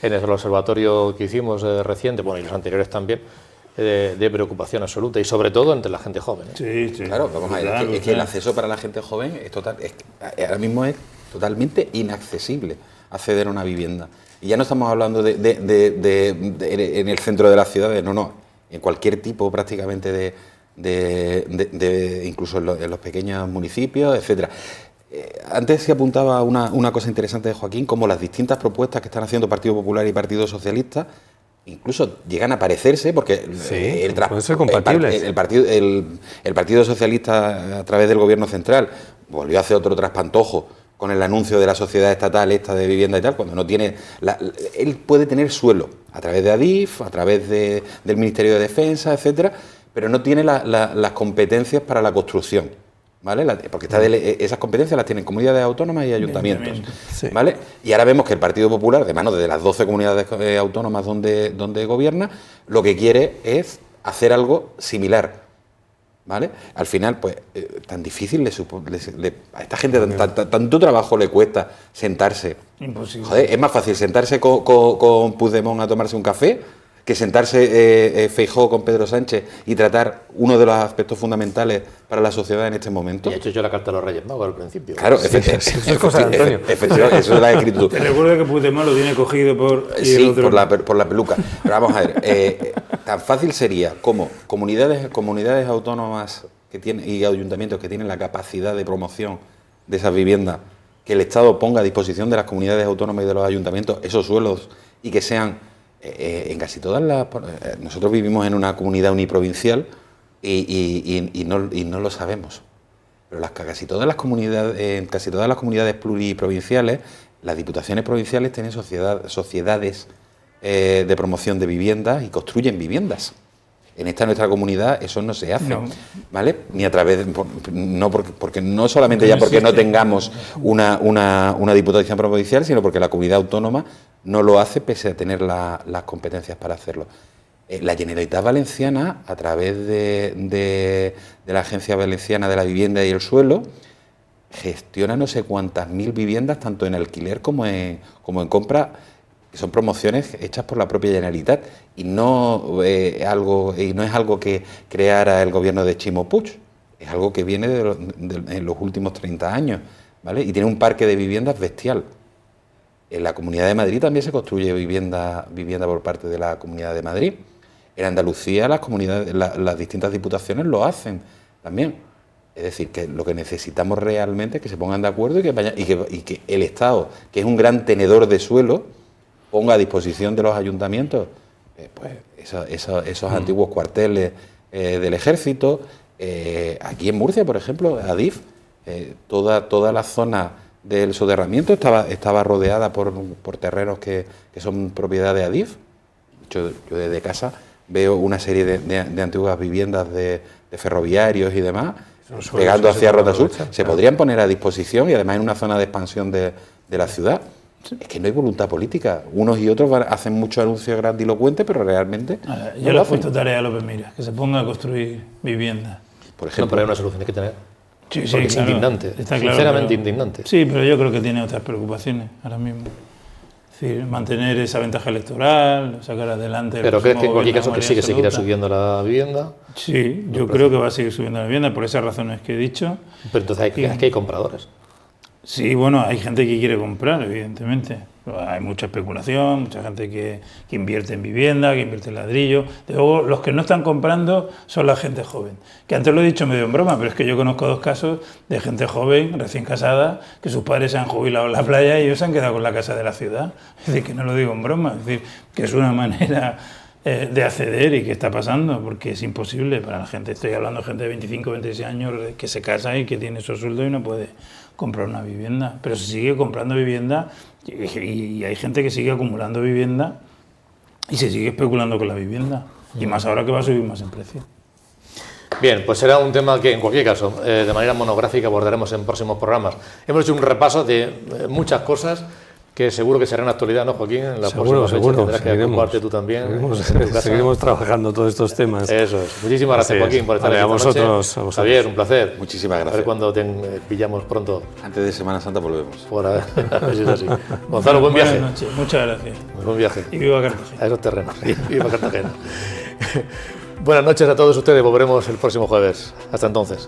en el observatorio que hicimos reciente, y los anteriores también, de preocupación absoluta, y sobre todo entre la gente joven. Sí. Claro, vamos a ver, es que el acceso para la gente joven es ahora mismo es totalmente inaccesible acceder a una vivienda. Y ya no estamos hablando en el centro de las ciudades, no, en cualquier tipo prácticamente incluso en los pequeños municipios, etcétera. Antes se apuntaba una cosa interesante de Joaquín, como las distintas propuestas que están haciendo Partido Popular y Partido Socialista incluso llegan a parecerse, porque pueden ser compatibles. El Partido Socialista, a través del Gobierno central, volvió a hacer otro traspantojo con el anuncio de la sociedad estatal esta de vivienda y tal, cuando no tiene... él puede tener suelo a través de ADIF, a través del Ministerio de Defensa, etcétera, pero no tiene las competencias para la construcción, ¿vale? Porque esas competencias las tienen comunidades autónomas y ayuntamientos, ¿vale? Y ahora vemos que el Partido Popular, de manos de las 12 comunidades autónomas donde gobierna, lo que quiere es hacer algo similar, ¿vale? Al final, pues, tan difícil a esta gente tanto trabajo le cuesta sentarse. Imposible. Joder, es más fácil sentarse con Puigdemont a tomarse un café que sentarse Feijóo con Pedro Sánchez y tratar uno de los aspectos fundamentales para la sociedad en este momento. Y ha hecho yo la carta de los Reyes Magos al principio. Claro, eso es cosa de Antonio. Efectivamente, eso es la escritura. Te recuerdo que Puigdemont lo tiene cogido por la peluca. Pero vamos a ver, tan fácil sería como comunidades autónomas que tienen y ayuntamientos que tienen la capacidad de promoción de esas viviendas, que el Estado ponga a disposición de las comunidades autónomas y de los ayuntamientos esos suelos y que sean en casi todas las... Nosotros vivimos en una comunidad uniprovincial y no lo sabemos. Pero casi todas las comunidades pluriprovinciales, las diputaciones provinciales tienen sociedades de promoción de viviendas y construyen viviendas. En nuestra comunidad eso no se hace, ¿vale? Ni a través porque no solamente ya porque no tengamos una diputación provincial, sino porque la comunidad autónoma no lo hace pese a tener las competencias para hacerlo. La Generalitat Valenciana, a través de la Agencia Valenciana de la Vivienda y el Suelo, gestiona no sé cuántas mil viviendas, tanto en alquiler como en compra, que son promociones hechas por la propia Generalitat, y no es algo que creara el gobierno de Ximo Puig, es algo que viene en los últimos 30 años, ¿vale? Y tiene un parque de viviendas bestial. En la Comunidad de Madrid también se construye vivienda por parte de la Comunidad de Madrid. En Andalucía las distintas diputaciones lo hacen también. Es decir, que lo que necesitamos realmente es que se pongan de acuerdo y que el Estado, que es un gran tenedor de suelo, ponga a disposición de los ayuntamientos esos antiguos cuarteles del Ejército. Aquí en Murcia, por ejemplo, ADIF, toda la zona del soterramiento estaba rodeada por terrenos que son propiedad de ADIF. Yo desde casa veo una serie de antiguas viviendas de ferroviarios y demás, pegando hacia Rota Sur. Se podrían poner a disposición y además en una zona de expansión de la ciudad. Es que no hay voluntad política. Unos y otros hacen muchos anuncios grandilocuentes, pero realmente... Yo le he puesto tarea a López Miras, que se ponga a construir viviendas. Por ejemplo, pero hay una solución que tener. Sí, es indignante, sinceramente indignante. Sí, pero yo creo que tiene otras preocupaciones ahora mismo. Es decir, mantener esa ventaja electoral, sacar adelante... ¿Pero crees que en cualquier caso que sí que seguirá subiendo la vivienda? Sí, yo creo que va a seguir subiendo la vivienda, por esas razones que he dicho. Pero entonces es que hay compradores. Sí, bueno, hay gente que quiere comprar, evidentemente. Hay mucha especulación, mucha gente que invierte en vivienda, que invierte en ladrillo. De luego, los que no están comprando son la gente joven. Que antes lo he dicho medio en broma, pero es que yo conozco 2 casos de gente joven, recién casada, que sus padres se han jubilado en la playa y ellos se han quedado con la casa de la ciudad. Es decir, que no lo digo en broma, es decir, que es una manera de acceder y que está pasando, porque es imposible para la gente. Estoy hablando de gente de 25, 26 años que se casa y que tiene esos sueldos y no puede comprar una vivienda, pero se sigue comprando vivienda y hay gente que sigue acumulando vivienda y se sigue especulando con la vivienda, y más ahora que va a subir más en precio. Bien, pues será un tema que en cualquier caso de manera monográfica abordaremos en próximos programas. Hemos hecho un repaso de muchas cosas que seguro que serán actualidad, ¿no, Joaquín? En la próxima fecha tendrás que ocuparte tú también. Seguiremos trabajando todos estos temas. Eso es. Muchísimas gracias, Joaquín, por estar aquí. A vosotros. Javier, un placer. Muchísimas gracias. A ver cuándo te pillamos pronto. Antes de Semana Santa volvemos. A ver si es así. Gonzalo, buen viaje. Buenas noches, muchas gracias. Buen viaje. Y viva Cartagena. A esos terrenos. Viva Cartagena. Buenas noches a todos ustedes. Volveremos el próximo jueves. Hasta entonces.